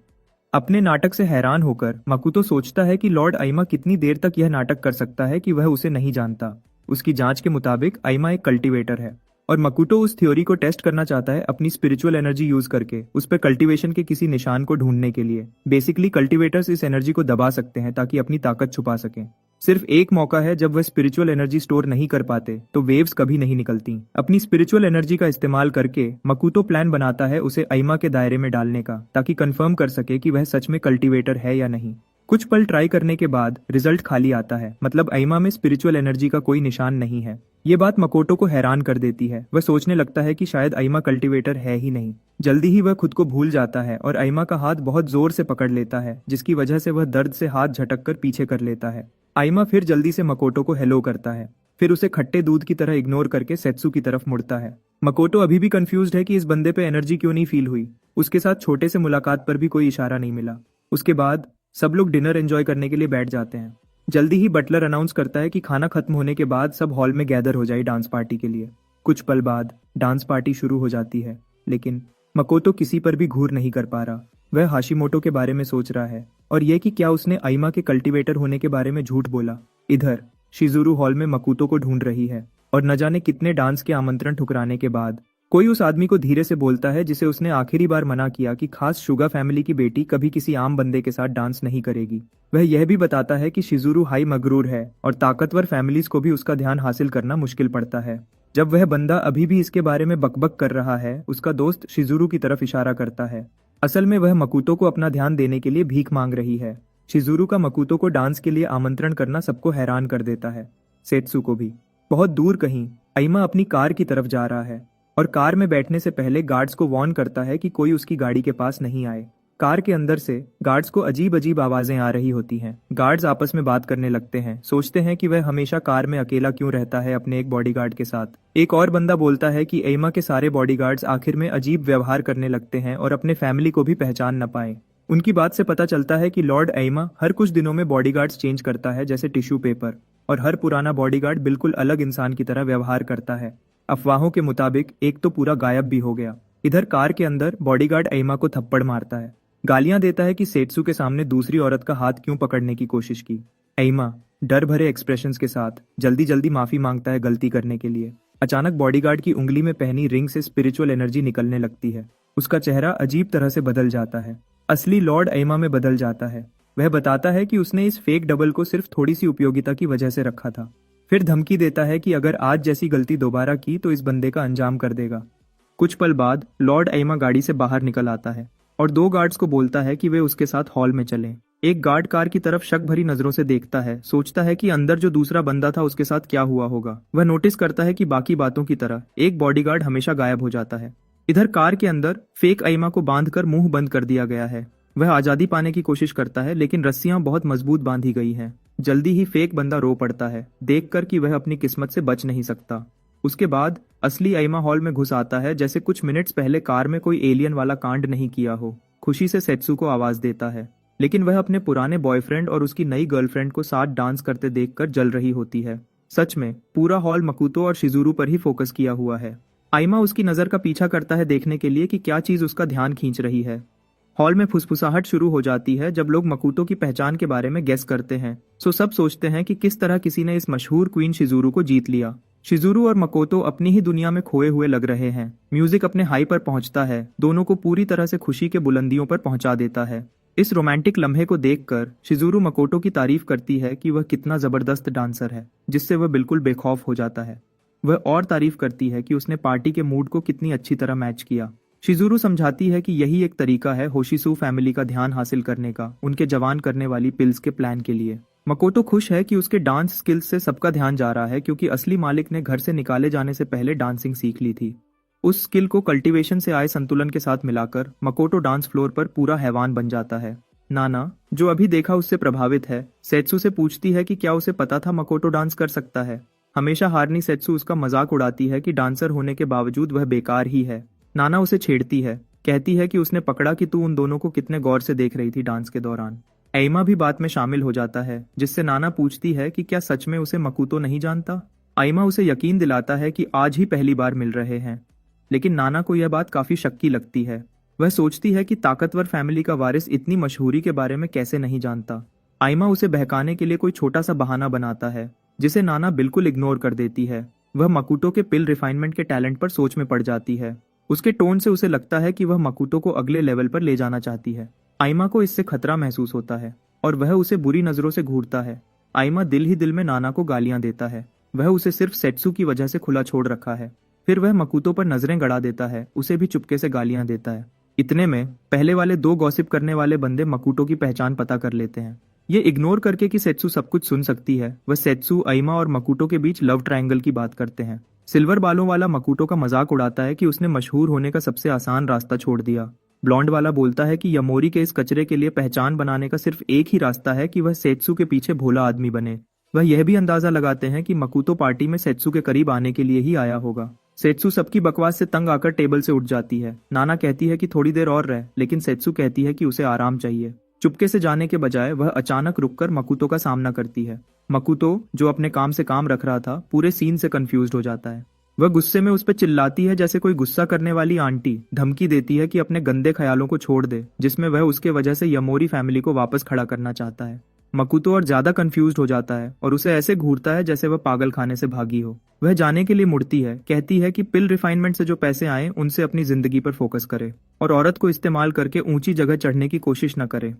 अपने नाटक से हैरान होकर मकोटो सोचता है कि लॉर्ड आइमा कितनी देर तक यह नाटक कर सकता है कि वह उसे नहीं जानता। उसकी जांच के मुताबिक आइमा एक कल्टीवेटर है और मकोटो उस थ्योरी को टेस्ट करना चाहता है अपनी स्पिरिचुअल एनर्जी यूज करके, उस पर कल्टीवेशन के किसी निशान को ढूंढने के लिए। बेसिकली कल्टीवेटर्स इस एनर्जी को दबा सकते हैं ताकि अपनी ताकत छुपा सकें। सिर्फ एक मौका है जब वह स्पिरिचुअल एनर्जी स्टोर नहीं कर पाते तो वेव्स कभी नहीं निकलती। अपनी स्पिरिचुअल एनर्जी का इस्तेमाल करके मकोटो प्लान बनाता है उसे आइमा के दायरे में डालने का, ताकि कंफर्म कर सके कि वह सच में कल्टीवेटर है या नहीं। कुछ पल ट्राई करने के बाद रिजल्ट खाली आता है, मतलब आइमा में स्पिरिचुअल एनर्जी का कोई निशान नहीं है। ये बात मकोटो को हैरान कर देती है। वह सोचने लगता है कि शायद आइमा कल्टीवेटर है ही नहीं। जल्दी ही वह खुद को भूल जाता है और आइमा का हाथ बहुत जोर से पकड़ लेता है, जिसकी वजह से वह दर्द से हाथ झटक कर पीछे कर लेता है। आइमा फिर जल्दी से मकोटो को हेलो करता है, फिर उसे खट्टे दूध की तरह इग्नोर करके सेत्सू की तरफ मुड़ता है। मकोटो अभी भी कंफ्यूज्ड है कि इस बंदे पे एनर्जी क्यों नहीं फील हुई। उसके साथ छोटे से मुलाकात पर भी कोई इशारा नहीं मिला। उसके बाद सब लोग डिनर एंजॉय करने के लिए बैठ जाते हैं। जल्दी ही बटलर अनाउंस करता है कि खाना खत्म होने के बाद सब हॉल में गैदर हो जाए डांस पार्टी के लिए। कुछ पल बाद डांस पार्टी शुरू हो जाती है, लेकिन मकोटो किसी पर भी घूर नहीं कर पा रहा। वह हाशिमोटो के बारे में सोच रहा है और यह कि क्या उसने आइमा के कल्टीवेटर होने के बारे में झूठ बोला। इधर शिजुरू हॉल में मकोटो को ढूंढ रही है और न जाने कितने डांस के आमंत्रण ठुकराने के बाद कोई उस आदमी को धीरे से बोलता है जिसे उसने आखिरी बार मना किया कि खास शुगा फैमिली की बेटी कभी किसी आम बंदे के साथ डांस नहीं करेगी। वह यह भी बताता है कि शिजुरू हाई मगरूर है और ताकतवर फैमिलीज को भी उसका ध्यान हासिल करना मुश्किल पड़ता है। जब वह बंदा अभी भी इसके बारे में बकबक कर रहा है, उसका दोस्त शिजुरू की तरफ इशारा करता है। असल में वह मकोटो को अपना ध्यान देने के लिए भीख मांग रही है। शिजुरू का मकोटो को डांस के लिए आमंत्रण करना सबको हैरान कर देता है, सेत्सू को भी। बहुत दूर कहीं आइमा अपनी कार की तरफ जा रहा है और कार में बैठने से पहले गार्ड्स को वार्न करता है कि कोई उसकी गाड़ी के पास नहीं आए। कार के अंदर से गार्ड्स को अजीब अजीब आवाजें आ रही होती हैं। गार्ड्स आपस में बात करने लगते हैं, सोचते हैं कि वह हमेशा कार में अकेला क्यों रहता है अपने एक बॉडीगार्ड के साथ। एक और बंदा बोलता है कि आइमा के सारे बॉडीगार्ड्स आखिर में अजीब व्यवहार करने लगते हैं और अपने फैमिली को भी पहचान न पाए। उनकी बात से पता चलता है कि लॉर्ड आइमा हर कुछ दिनों में बॉडीगार्ड्स चेंज करता है जैसे टिश्यू पेपर, और हर पुराना बॉडीगार्ड बिल्कुल अलग इंसान की तरह व्यवहार करता है। अफवाहों के मुताबिक एक तो पूरा गायब भी हो गया। इधर कार के अंदर बॉडीगार्ड आइमा को थप्पड़ मारता है, गालियां देता है कि सेत्सू के सामने दूसरी औरत का हाथ क्यों पकड़ने की कोशिश की। आइमा डर भरे एक्सप्रेशंस के साथ जल्दी जल्दी माफी मांगता है गलती करने के लिए। अचानक बॉडीगार्ड की उंगली में पहनी रिंग से स्पिरिचुअल एनर्जी निकलने लगती है। उसका चेहरा अजीब तरह से बदल जाता है, असली लॉर्ड आइमा में बदल जाता है। वह बताता है कि उसने इस फेक डबल को सिर्फ थोड़ी सी उपयोगिता की वजह से रखा था। फिर धमकी देता है कि अगर आज जैसी गलती दोबारा की तो इस बंदे का अंजाम कर देगा। कुछ पल बाद लॉर्ड एमा गाड़ी से बाहर निकल आता है और दो गार्ड्स को बोलता है कि वे उसके साथ हॉल में चलें। एक गार्ड कार की तरफ शक भरी नजरों से देखता है, सोचता है कि अंदर जो दूसरा बंदा था उसके साथ क्या हुआ होगा। वह नोटिस करता है कि बाकी बातों की तरह एक बॉडीगार्ड हमेशा गायब हो जाता है। इधर कार के अंदर फेक एमा को बांधकर मुंह बंद कर दिया गया है। वह आजादी पाने की कोशिश करता है लेकिन रस्सियां बहुत मजबूत बांधी गई हैं। जल्दी ही फेक बंदा रो पड़ता है, देखकर कि वह अपनी किस्मत से बच नहीं सकता। उसके बाद असली एमा हॉल में घुस आता है जैसे कुछ मिनट्स पहले कार में कोई एलियन वाला कांड नहीं किया हो। खुशी से सेत्सु को आवाज देता है, लेकिन वह अपने पुराने बॉयफ्रेंड और उसकी नई गर्लफ्रेंड को साथ डांस करते देखकर जल रही होती है। सच में पूरा हॉल मकुतो और शिजुरू पर ही फोकस किया हुआ है। आइमा उसकी नजर का पीछा करता है देखने के लिए कि क्या चीज उसका ध्यान खींच रही है। हॉल में फुसफुसाहट शुरू हो जाती है जब लोग मकुतो की पहचान के बारे में गेस करते हैं। सो सब सोचते हैं कि किस तरह किसी ने इस मशहूर क्वीन शिजुरू को जीत लिया। शिजुरू और मकोतो अपनी ही दुनिया में खोए हुए लग रहे हैं। म्यूजिक अपने हाई पर पहुंचता है, दोनों को पूरी तरह से खुशी के बुलंदियों पर पहुंचा देता है। इस रोमांटिक लम्हे को देखकर शिजुरू मकोतो की तारीफ करती है कि वह कितना जबरदस्त डांसर है, जिससे वह बिल्कुल बेखौफ हो जाता है। वह और तारीफ करती है कि उसने पार्टी के मूड को कितनी अच्छी तरह मैच किया। शिजुरू समझाती है कि यही एक तरीका है होशिसू फैमिली का ध्यान हासिल करने का, उनके जवान करने वाली पिल्स के प्लान के लिए। मकोतो खुश है कि उसके डांस स्किल्स से सबका ध्यान जा रहा है, क्योंकि असली मालिक ने घर से निकाले जाने से पहले डांसिंग सीख ली थी। उस स्किल को कल्टीवेशन से आए संतुलन के साथ मिलाकर मकोतो डांस फ्लोर पर पूरा हैवान बन जाता है। नाना, जो अभी देखा उससे प्रभावित है, सेत्सु से पूछती है कि क्या उसे पता था मकोतो डांस कर सकता है। हमेशा हारनी सेत्सु उसका मजाक उड़ाती है कि डांसर होने के बावजूद वह बेकार ही है। नाना उसे छेड़ती है, कहती है कि उसने पकड़ा कि तू उन दोनों को कितने गौर से देख रही थी डांस के दौरान। एमा भी बात में शामिल हो जाता है, जिससे नाना पूछती है कि क्या सच में उसे मकुतो नहीं जानता। आइमा उसे यकीन दिलाता है कि आज ही पहली बार मिल रहे हैं, लेकिन नाना को यह बात काफी शक्की लगती है। वह सोचती है कि ताकतवर फैमिली का वारिस इतनी मशहूरी के बारे में कैसे नहीं जानता। आइमा उसे बहकाने के लिए कोई छोटा सा बहाना बनाता है, जिसे नाना बिल्कुल इग्नोर कर देती है। वह मकुतो के पिल रिफाइनमेंट के टैलेंट पर सोच में पड़ जाती है। उसके टोन से उसे लगता है कि वह मकुतो को अगले लेवल पर ले जाना चाहती है। आइमा को इससे खतरा महसूस होता है और वह उसे बुरी नजरों से घूरता है। आइमा दिल ही दिल में नाना को गालियां देता है। वह उसे सिर्फ सेत्सु की वजह से खुला छोड़ रखा है। फिर वह मकुतो पर नजरें गड़ा देता है, उसे भी चुपके से गालियां देता है। इतने में पहले वाले दो गॉसिप करने वाले बंदे मकुतो की पहचान पता कर लेते हैं। ये इग्नोर करके कि सेत्सु सब कुछ सुन सकती है, वह सेत्सु, आइमा और मकुतो के बीच लव ट्रायंगल की बात करते हैं। सिल्वर बालों वाला मकुतो का मजाक उड़ाता है कि उसने मशहूर होने का सबसे आसान रास्ता छोड़ दिया। ब्लॉन्ड वाला बोलता है कि यमोरी के इस कचरे के लिए पहचान बनाने का सिर्फ एक ही रास्ता है कि वह सेत्सु के पीछे भोला आदमी बने। वह यह भी अंदाजा लगाते हैं कि मकुतो पार्टी में सेत्सु के करीब आने के लिए ही आया होगा। सेत्सु सबकी बकवास से तंग आकर टेबल से उठ जाती है। नाना कहती है कि थोड़ी देर और रह, लेकिन सेत्सु कहती है कि उसे आराम चाहिए। चुपके से जाने के बजाय वह अचानक रुककर मकुतो का सामना करती है। मकुतो, जो अपने काम से काम रख रहा था, पूरे सीन से कंफ्यूज्ड हो जाता है। वह गुस्से में उस पर चिल्लाती है जैसे कोई गुस्सा करने वाली आंटी, धमकी देती है कि अपने गंदे ख्यालों को छोड़ दे, जिसमें वह उसके वजह से यमोरी फैमिली को वापस खड़ा करना चाहता है। मकुतो और ज्यादा कंफ्यूज्ड हो जाता है और उसे ऐसे घूरता है जैसे वह पागल खाने से भागी हो। वह जाने के लिए मुड़ती है, कहती है कि पिल रिफाइनमेंट से जो पैसे आए उनसे अपनी जिंदगी पर फोकस करे और औरत को इस्तेमाल करके ऊंची जगह चढ़ने की कोशिश न करे।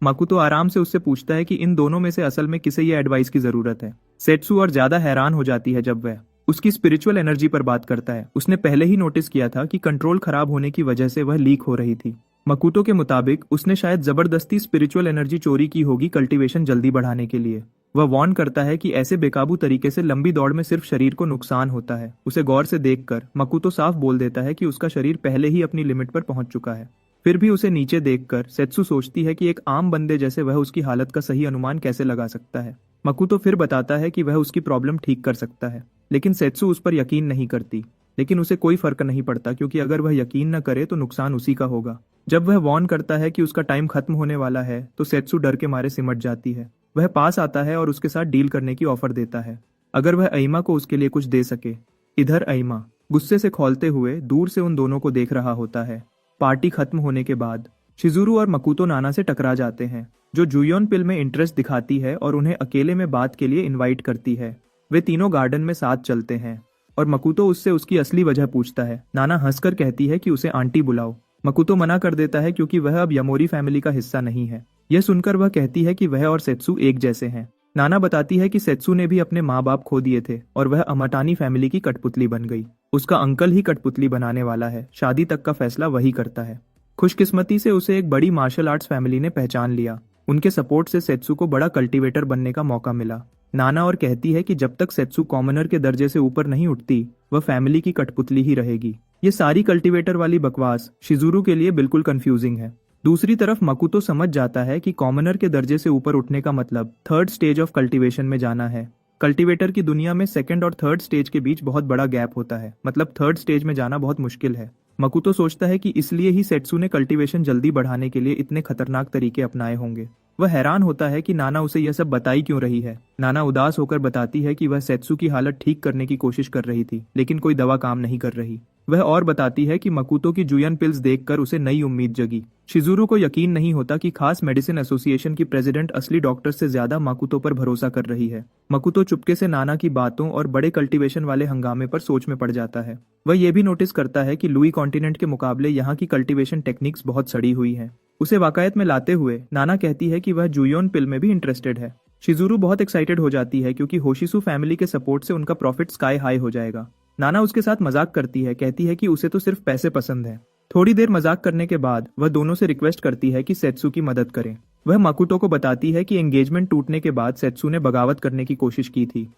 मकुतो आराम से उससे पूछता है कि इन दोनों में से असल में किसे ये एडवाइस की जरूरत है। सेत्सु और ज्यादा हैरान हो जाती है जब वह उसकी स्पिरिचुअल एनर्जी पर बात करता है। उसने पहले ही नोटिस किया था कि कंट्रोल खराब होने की वजह से वह लीक हो रही थी। मकुतो के मुताबिक उसने शायद जबरदस्ती स्पिरिचुअल एनर्जी चोरी की होगी कल्टीवेशन जल्दी बढ़ाने के लिए। वह वार्न करता है कि ऐसे बेकाबू तरीके से लंबी दौड़ में सिर्फ शरीर को नुकसान होता है। उसे गौर से देखकर मकुतो साफ बोल देता है कि उसका शरीर पहले ही अपनी लिमिट पर पहुंच चुका है। फिर भी उसे नीचे देखकर सेत्सु सोचती है कि एक आम बंदे जैसे वह उसकी हालत का सही अनुमान कैसे लगा सकता है। मकुतो फिर बताता है कि वह उसकी प्रॉब्लम ठीक कर सकता है, लेकिन सेत्सु उस पर यकीन नहीं करती। लेकिन उसे कोई फर्क नहीं पड़ता, क्योंकि अगर वह यकीन न करे तो नुकसान उसी का होगा। जब वह वार्न करता है कि उसका टाइम खत्म होने वाला है तो सेत्सु डर के मारे सिमट जाती है। वह पास आता है और उसके साथ डील करने की ऑफर देता है, अगर वह आइमा को उसके लिए कुछ दे सके। इधर आइमा गुस्से से खौलते हुए दूर से उन दोनों को देख रहा होता है। पार्टी खत्म होने के बाद शिजुरू और मकुतो नाना से टकरा जाते हैं, जो जुयोन पिल में इंटरेस्ट दिखाती है और उन्हें अकेले में बात के लिए इनवाइट करती है। वे तीनों गार्डन में साथ चलते हैं और मकुतो उससे उसकी असली वजह पूछता है। नाना हंसकर कहती है कि उसे आंटी बुलाओ। मकुतो मना कर देता है क्योंकि वह अब यमोरी फैमिली का हिस्सा नहीं है। यह सुनकर वह कहती है कि वह और सेत्सु एक जैसे हैं। नाना बताती है कि सेत्सु ने भी अपने माँ बाप खो दिए थे और वह अमाटानी फैमिली की कठपुतली बन गई। उसका अंकल ही कठपुतली बनाने वाला है, शादी तक का फैसला वही करता है। खुशकिस्मती से उसे एक बड़ी मार्शल आर्ट्स फैमिली ने पहचान लिया। उनके सपोर्ट से सेत्सु को बड़ा कल्टीवेटर बनने का मौका मिला। नाना और कहती है कि जब तक सेत्सु कॉमनर के दर्जे से ऊपर नहीं उठती, वह फैमिली की कठपुतली ही रहेगी। ये सारी कल्टीवेटर वाली बकवास शिजुरू के लिए बिल्कुल कंफ्यूजिंग है। दूसरी तरफ मकुतो समझ जाता है कि कॉमनर के दर्जे से ऊपर उठने का मतलब थर्ड स्टेज ऑफ कल्टीवेशन में जाना है। कल्टीवेटर की दुनिया में सेकंड और थर्ड स्टेज के बीच बहुत बड़ा गैप होता है, मतलब थर्ड स्टेज में जाना बहुत मुश्किल है। मकुतो सोचता है कि इसलिए ही सेत्सु ने कल्टीवेशन जल्दी बढ़ाने के लिए इतने खतरनाक तरीके अपनाए होंगे। वह हैरान होता है कि नाना उसे यह सब बताई क्यों रही है। नाना उदास होकर बताती है कि वह सेत्सु की हालत ठीक करने की कोशिश कर रही थी, लेकिन कोई दवा काम नहीं कर रही। वह और बताती है कि मकुतो की जुयन पिल्स देखकर उसे नई उम्मीद जगी। शिजुरू को यकीन नहीं होता कि खास मेडिसिन एसोसिएशन की प्रेसिडेंट असली डॉक्टर से ज्यादा मकुतो पर भरोसा कर रही है। मकुतो चुपके से नाना की बातों और बड़े कल्टीवेशन वाले हंगामे पर सोच में पड़ जाता है। वह यह भी नोटिस करता है कि लुई कॉन्टिनेंट के मुकाबले यहाँ की कल्टीवेशन टेक्निक्स बहुत सड़ी हुई हैं। उसे वाकयात में लाते हुए नाना कहती है कि वह जुयोन पिल में भी इंटरेस्टेड है। शिजुरू बहुत एक्साइटेड हो जाती है क्योंकि होशिसु फैमिली के सपोर्ट से उनका प्रॉफिट स्काई हाई हो जाएगा। नाना उसके साथ मजाक करती है, कहती है कि उसे तो सिर्फ पैसे पसंद है। थोड़ी देर मजाक करने के बाद वह दोनों से रिक्वेस्ट करती है कि सेत्सु की मदद करें। वह मकुतो को बताती है कि एंगेजमेंट टूटने के बाद सेत्सु ने बगावत करने की कोशिश की थी।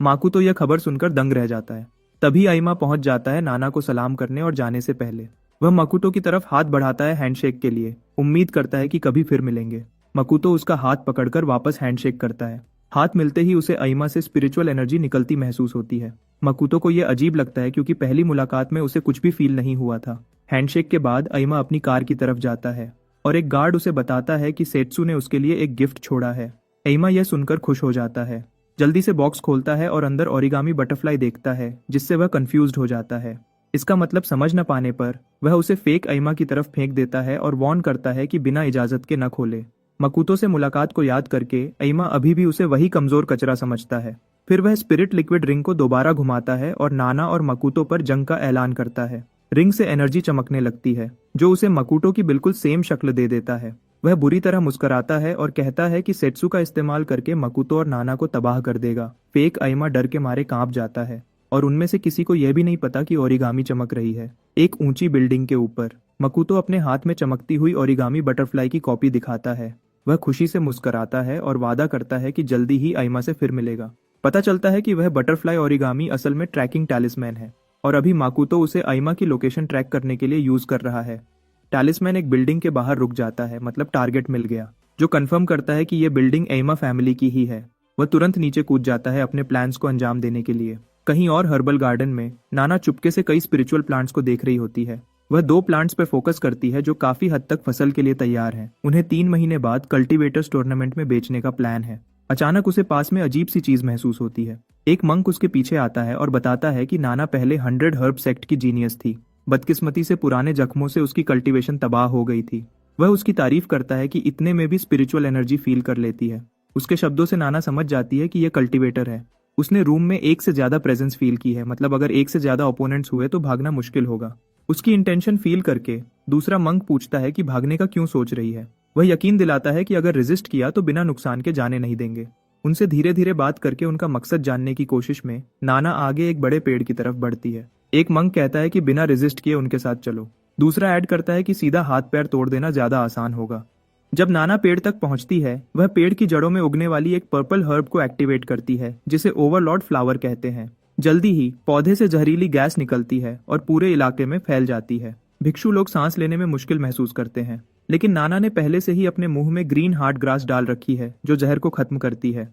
मकुतो यह खबर सुनकर दंग रह जाता है। तभी आइमा पहुंच जाता है नाना को सलाम करने और जाने से पहले। वह मकुतो की तरफ हाथ बढ़ाता है हैंडशेक के लिए, उम्मीद करता है कि कभी फिर मिलेंगे। मकुतो उसका हाथ पकड़कर वापस हैंडशेक करता है। हाथ मिलते ही उसे आइमा से स्पिरिचुअल एनर्जी निकलती महसूस होती है। मकुतो को यह अजीब लगता है क्योंकि पहली मुलाकात में उसे कुछ भी फील नहीं हुआ था। हैंडशेक के बाद आइमा अपनी कार की तरफ जाता है और एक गार्ड उसे बताता है कि सेत्सु ने उसके लिए एक गिफ्ट छोड़ा है। आइमा यह सुनकर खुश हो जाता है, जल्दी से बॉक्स खोलता है और अंदर ओरिगामी बटरफ्लाई देखता है, जिससे वह कंफ्यूज्ड हो जाता है। इसका मतलब समझ न पाने पर वह उसे फेक आइमा की तरफ फेंक देता है और वार्न करता है कि बिना इजाजत के न खोले। मकुतो से मुलाकात को याद करके आइमा अभी भी उसे वही कमजोर कचरा समझता है। फिर वह स्पिरिट लिक्विड रिंग को दोबारा घुमाता है और नाना और मकुतो पर जंग का ऐलान करता है। रिंग से एनर्जी चमकने लगती है, जो उसे मकुतो की बिल्कुल सेम शक्ल दे देता है। वह बुरी तरह मुस्कुराता है और कहता है कि सेत्सु का इस्तेमाल करके मकुतो और नाना को तबाह कर देगा। फेक आइमा डर के मारे कांप जाता है और उनमें से किसी को यह भी नहीं पता कि ओरिगामी चमक रही है। एक ऊंची बिल्डिंग के ऊपर मकुतो अपने हाथ में चमकती हुई ओरिगामी बटरफ्लाई की कॉपी दिखाता है। वह खुशी से मुस्कुराता है और वादा करता है कि जल्दी ही आइमा से फिर मिलेगा। पता चलता है कि वह बटरफ्लाई ओरिगामी असल में ट्रैकिंग टैलिस्मैन है और अभी मकुतो उसे आइमा की लोकेशन ट्रैक करने के लिए यूज कर रहा है। टैलिस्मैन एक बिल्डिंग के बाहर रुक जाता है, मतलब टारगेट मिल गया, जो कंफर्म करता है कि यह बिल्डिंग आइमा फैमिली की ही है। वह तुरंत नीचे कूद जाता है अपने प्लान्स को अंजाम देने के लिए। कहीं और हर्बल गार्डन में नाना चुपके से कई स्पिरिचुअल प्लांट्स को देख रही होती है। वह 2 प्लांट्स पर फोकस करती है जो काफी हद तक फसल के लिए तैयार हैं। उन्हें 3 महीने बाद कल्टीवेटर्स टूर्नामेंट में बेचने का प्लान है। अचानक उसे पास में अजीब सी चीज महसूस होती है। एक मंक उसके पीछे आता है और बताता है कि नाना पहले 100 हर्ब सेक्ट की जीनियस थी। बदकिस्मती से पुराने जख्मों से उसकी कल्टीवेशन तबाह हो गई थी। वह उसकी तारीफ करता है कि इतने में भी स्पिरिचुअल एनर्जी फील कर लेती है। उसके शब्दों से नाना समझ जाती है कि यह कल्टीवेटर है। उसने रूम में एक से ज्यादा प्रेजेंस फील की है, मतलब अगर एक से ज्यादा ओपोनेंट्स हुए तो भागना मुश्किल होगा। उसकी इंटेंशन फील करके दूसरा मंक पूछता है कि भागने का क्यों सोच रही है। वह यकीन दिलाता है कि अगर रेजिस्ट किया तो बिना नुकसान के जाने नहीं देंगे। उनसे धीरे धीरे बात करके उनका मकसद जानने की कोशिश में नाना आगे एक बड़े पेड़ की तरफ बढ़ती है। एक मंक कहता है कि बिना रेजिस्ट किए उनके साथ चलो। दूसरा ऐड करता है कि सीधा हाथ पैर तोड़ देना ज्यादा आसान होगा। जब नाना पेड़ तक पहुंचती है, वह पेड़ की जड़ों में उगने वाली एक पर्पल हर्ब को एक्टिवेट करती है, जिसे ओवरलॉर्ड फ्लावर कहते हैं। जल्दी ही पौधे से जहरीली गैस निकलती है और पूरे इलाके में फैल जाती है। भिक्षु लोग सांस लेने में मुश्किल महसूस करते हैं, लेकिन नाना ने पहले से ही अपने मुंह में ग्रीन हार्ट ग्रास डाल रखी है, जो जहर को खत्म करती है।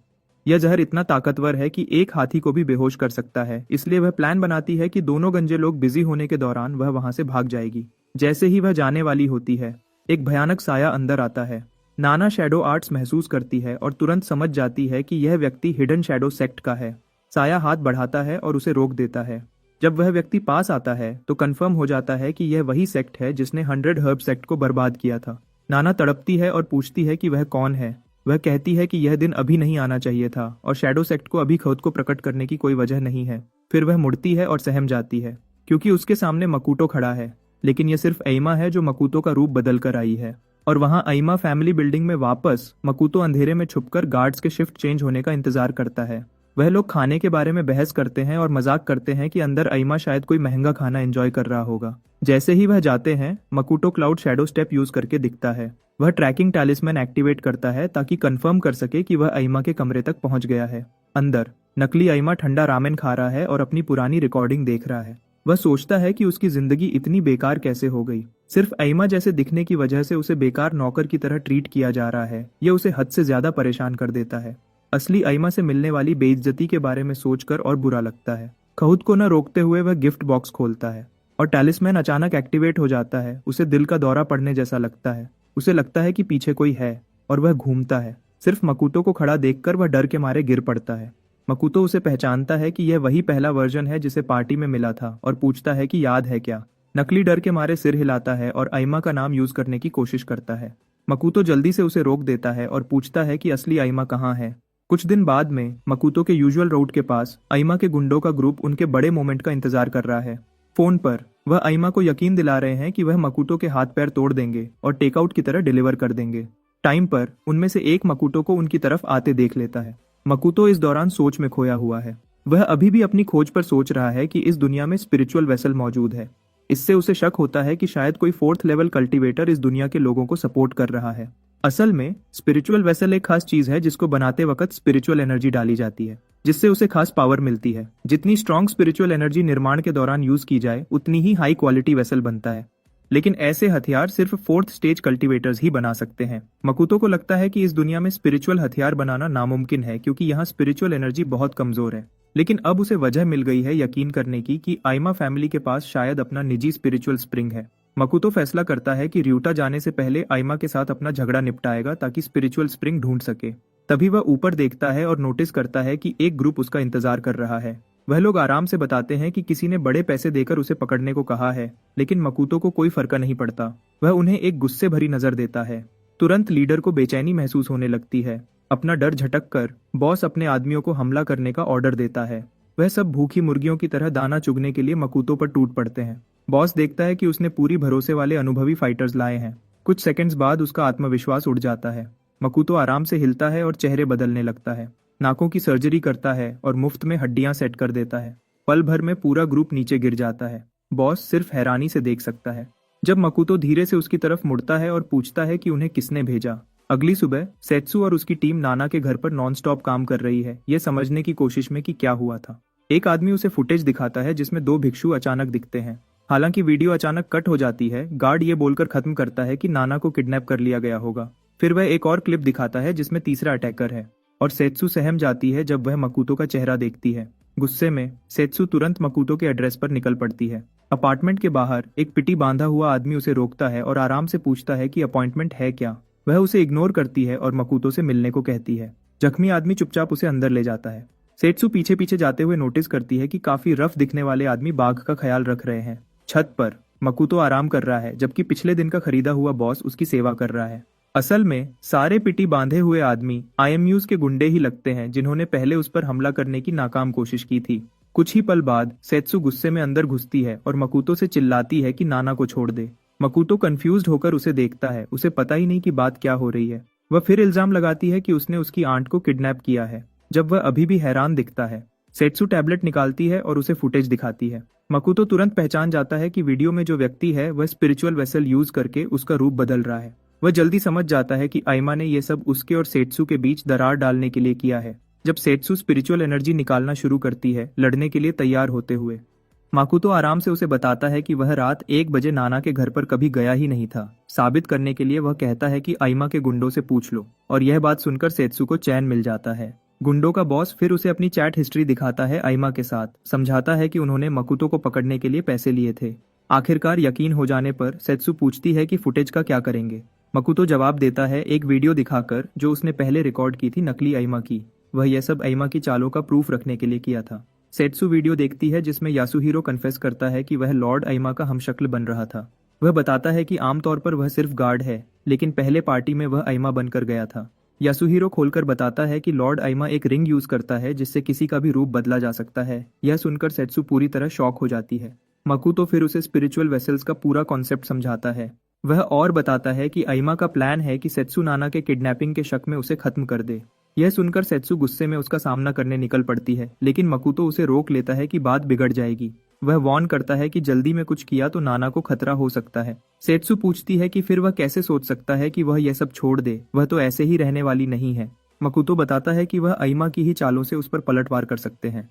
यह जहर इतना ताकतवर है कि एक हाथी को भी बेहोश कर सकता है, इसलिए वह प्लान बनाती है कि दोनों गंजे लोग बिजी होने के दौरान वह वहां से भाग जाएगी। जैसे ही वह जाने वाली होती है, एक भयानक साया अंदर आता है। नाना शैडो आर्ट्स महसूस करती है और तुरंत समझ जाती है कि यह व्यक्ति हिडन शैडो सेक्ट का है। साया हाथ बढ़ाता है और उसे रोक देता है। जब वह व्यक्ति पास आता है तो कंफर्म हो जाता है कि यह वही सेक्ट है जिसने 100 हर्ब सेक्ट को बर्बाद किया था। नाना तड़पती है और पूछती है कि वह कौन है। वह कहती है कि यह दिन अभी नहीं आना चाहिए था और शैडो सेक्ट को अभी खुद को प्रकट करने की कोई वजह नहीं है। फिर वह मुड़ती है और सहम जाती है, क्योंकि उसके सामने मकुतो खड़ा है, लेकिन यह सिर्फ आइमा है जो मकुतो का रूप बदल कर आई है। और वहां आइमा फैमिली बिल्डिंग में वापस मकूतो अंधेरे में छुपकर गार्ड्स के शिफ्ट चेंज होने का इंतजार करता है। वह लोग खाने के बारे में बहस करते हैं और मजाक करते हैं कि अंदर आइमा शायद कोई महंगा खाना एंजॉय कर रहा होगा। जैसे ही वह जाते हैं, मकूटो क्लाउड शैडो स्टेप यूज करके दिखता है। वह ट्रैकिंग टैलिस्मैन एक्टिवेट करता है ताकि कंफर्म कर सके कि वह आइमा के कमरे तक पहुंच गया है। अंदर नकली आइमा ठंडा रामेन खा रहा है और अपनी पुरानी रिकॉर्डिंग देख रहा है। वह सोचता है कि उसकी जिंदगी इतनी बेकार कैसे हो गई। सिर्फ आइमा जैसे दिखने की वजह से उसे बेकार नौकर की तरह ट्रीट किया जा रहा है। यह उसे हद से ज्यादा परेशान कर देता है। असली आइमा से मिलने वाली बेइज्जती के बारे में सोचकर और बुरा लगता है। खुद को न रोकते हुए वह गिफ्ट बॉक्स खोलता है और टैलिस्मैन अचानक एक्टिवेट हो जाता है। उसे दिल का दौरा पड़ने जैसा लगता है। उसे लगता है कि पीछे कोई है और वह घूमता है। सिर्फ मकूतो को खड़ा देखकर वह डर के मारे गिर पड़ता है। मकूतो उसे पहचानता है कि यह वही पहला वर्जन है जिसे पार्टी में मिला था और पूछता है कि याद है क्या। नकली डर के मारे सिर हिलाता है और आइमा का नाम यूज करने की कोशिश करता है। मकूतो जल्दी से उसे रोक देता है और पूछता है कि असली आइमा कहाँ है। कुछ दिन बाद में मकूतो के यूजुअल रूट के पास आइमा के गुंडों का ग्रुप उनके बड़े मोमेंट का इंतजार कर रहा है। फोन पर वह आइमा को यकीन दिला रहे हैं कि वह मकूतो के हाथ पैर तोड़ देंगे और टेकआउट की तरह डिलीवर कर देंगे। टाइम पर उनमें से एक मकूतो को उनकी तरफ आते देख लेता है। मकूतो इस दौरान सोच में खोया हुआ है। वह अभी भी अपनी खोज पर सोच रहा है कि इस दुनिया में स्पिरिचुअल वेसल मौजूद है। इससे उसे शक होता है कि शायद कोई 4th लेवल कल्टीवेटर इस दुनिया के लोगों को सपोर्ट कर रहा है। असल में स्पिरिचुअल वेसल एक खास चीज है जिसको बनाते वक्त स्पिरिचुअल एनर्जी डाली जाती है, जिससे उसे खास पावर मिलती है। जितनी स्ट्रॉन्ग स्पिरिचुअल एनर्जी निर्माण के दौरान यूज की जाए, उतनी ही हाई क्वालिटी वेसल बनता है। लेकिन ऐसे हथियार सिर्फ 4th स्टेज कल्टीवेटर्स ही बना सकते हैं। मकूतो को लगता है कि इस दुनिया में स्पिरिचुअल हथियार बनाना नामुमकिन है क्योंकि यहाँ स्पिरिचुअल एनर्जी बहुत कमजोर है। लेकिन अब उसे वजह मिल गई है यकीन करने की कि आइमा फैमिली के पास शायद अपना निजी स्पिरिचुअल स्प्रिंग है। मकूतो फैसला करता है कि ryuta जाने से पहले आइमा के साथ अपना झगड़ा निपटाएगा ताकि स्पिरिचुअल स्प्रिंग ढूंढ सके। तभी वह ऊपर देखता है और नोटिस करता है कि एक ग्रुप उसका इंतजार कर रहा है। वह लोग आराम से बताते हैं कि किसी ने बड़े पैसे देकर उसे पकड़ने को कहा है, लेकिन मकूतो को कोई फर्क नहीं पड़ता। वह उन्हें एक गुस्से भरी नजर देता है। तुरंत लीडर को बेचैनी महसूस होने लगती है। अपना डर झटक कर बॉस अपने आदमियों को हमला करने का ऑर्डर देता है। वह सब भूखी मुर्गियों की तरह दाना चुगने के लिए मकूतो पर टूट पड़ते हैं। बॉस देखता है कि उसने पूरी भरोसे वाले अनुभवी फाइटर्स लाए हैं। कुछ सेकंड्स बाद उसका आत्मविश्वास उड़ जाता है। मकूतो आराम से हिलता है और चेहरे बदलने लगता है। नाकों की सर्जरी करता है और मुफ्त में हड्डियां सेट कर देता है। पल भर में पूरा ग्रुप नीचे गिर जाता है। बॉस सिर्फ हैरानी से देख सकता है। जब मकूतो धीरे से उसकी तरफ मुड़ता है और पूछता है कि उन्हें किसने भेजा। अगली सुबह सेत्सु और उसकी टीम नाना के घर पर नॉनस्टॉप काम कर रही है, यह समझने की कोशिश में कि क्या हुआ था। एक आदमी उसे फुटेज दिखाता है जिसमें 2 भिक्षु अचानक दिखते हैं। हालांकि वीडियो अचानक कट हो जाती है। गार्ड ये बोलकर खत्म करता है कि नाना को किडनैप कर लिया गया होगा। फिर वह एक और क्लिप दिखाता है जिसमें तीसरा अटैकर है और सेत्सु सहम जाती है जब वह मकूतो का चेहरा देखती है। गुस्से में सेत्सु तुरंत मकूतो के एड्रेस पर निकल पड़ती है। अपार्टमेंट के बाहर एक पिटी बांधा हुआ आदमी उसे रोकता है और आराम से पूछता है कि अपॉइंटमेंट है क्या। वह उसे इग्नोर करती है और मकूतो से मिलने को कहती है। जख्मी आदमी चुपचाप उसे अंदर ले जाता है। सेत्सु पीछे पीछे जाते हुए नोटिस करती है कि काफी रफ दिखने वाले आदमी बाघ का ख्याल रख रहे हैं। छत पर मकूतो आराम कर रहा है जबकि पिछले दिन का खरीदा हुआ बॉस उसकी सेवा कर रहा है। असल में सारे पिटी बांधे हुए आदमी IMUs के गुंडे ही लगते हैं जिन्होंने पहले उस पर हमला करने की नाकाम कोशिश की थी। कुछ ही पल बाद सेत्सु गुस्से में अंदर घुसती है और मकूतो से चिल्लाती है कि नाना को छोड़ दे। मकूतो कंफ्यूज्ड होकर उसे देखता है। उसे पता ही नहीं कि बात क्या हो रही है। वह फिर इल्जाम लगाती है कि उसने उसकी आंट को किडनैप किया है। जब वह अभी भी हैरान दिखता है, सेत्सु टैबलेट निकालती है और उसे फुटेज दिखाती है। मकूतो तुरंत पहचान जाता है कि वीडियो में जो व्यक्ति है वह स्पिरिचुअल वेसल यूज करके उसका रूप बदल रहा है। वह जल्दी समझ जाता है कि आइमा ने यह सब उसके और सेत्सु के बीच दरार डालने के लिए किया है। जब सेत्सु स्पिरिचुअल एनर्जी निकालना शुरू करती है, लड़ने के लिए तैयार होते हुए, मकूतो आराम से उसे बताता है कि वह रात 1 बजे नाना के घर पर कभी गया ही नहीं था। साबित करने के लिए वह कहता है कि आइमा के गुंडों से पूछ लो, और यह बात सुनकर सेत्सु को चैन मिल जाता है। गुंडों का बॉस फिर उसे अपनी चैट हिस्ट्री दिखाता है आइमा के साथ, समझाता है कि उन्होंने मकूतो को पकड़ने के लिए पैसे लिए थे। आखिरकार यकीन हो जाने पर सेत्सु पूछती है कि फुटेज का क्या करेंगे। मकूतो जवाब देता है एक वीडियो दिखाकर जो उसने पहले रिकॉर्ड की थी नकली आइमा की। वह यह सब आइमा की चालों का प्रूफ रखने के लिए किया था। सेत्सु वीडियो देखती है जिसमें यासुहिरो कन्फेस करता है कि वह लॉर्ड आइमा का हमशक्ल बन रहा था। वह बताता है कि आमतौर पर वह सिर्फ गार्ड है, लेकिन पहले पार्टी में वह आइमा बनकर गया था। यासुहिरो खोलकर बताता है कि लॉर्ड आइमा एक रिंग यूज करता है जिससे किसी का भी रूप बदला जा सकता है। यह सुनकर सेत्सु पूरी तरह शॉक हो जाती है। मकूतो फिर उसे स्पिरिचुअल वेसल्स का पूरा कॉन्सेप्ट समझाता है। वह और बताता है कि आइमा का प्लान है कि सेत्सु नाना के किडनैपिंग के शक में उसे खत्म कर दे। यह सुनकर सेत्सु गुस्से में उसका सामना करने निकल पड़ती है, लेकिन मकुतो उसे रोक लेता है कि बात बिगड़ जाएगी। वह वार्न करता है कि जल्दी में कुछ किया तो नाना को खतरा हो सकता है। सेत्सु पूछती है कि फिर वह कैसे सोच सकता है कि वह यह सब छोड़ दे, वह तो ऐसे ही रहने वाली नहीं है। मकुतो बताता है कि वह आइमा की ही चालों से उस पर पलटवार कर सकते हैं।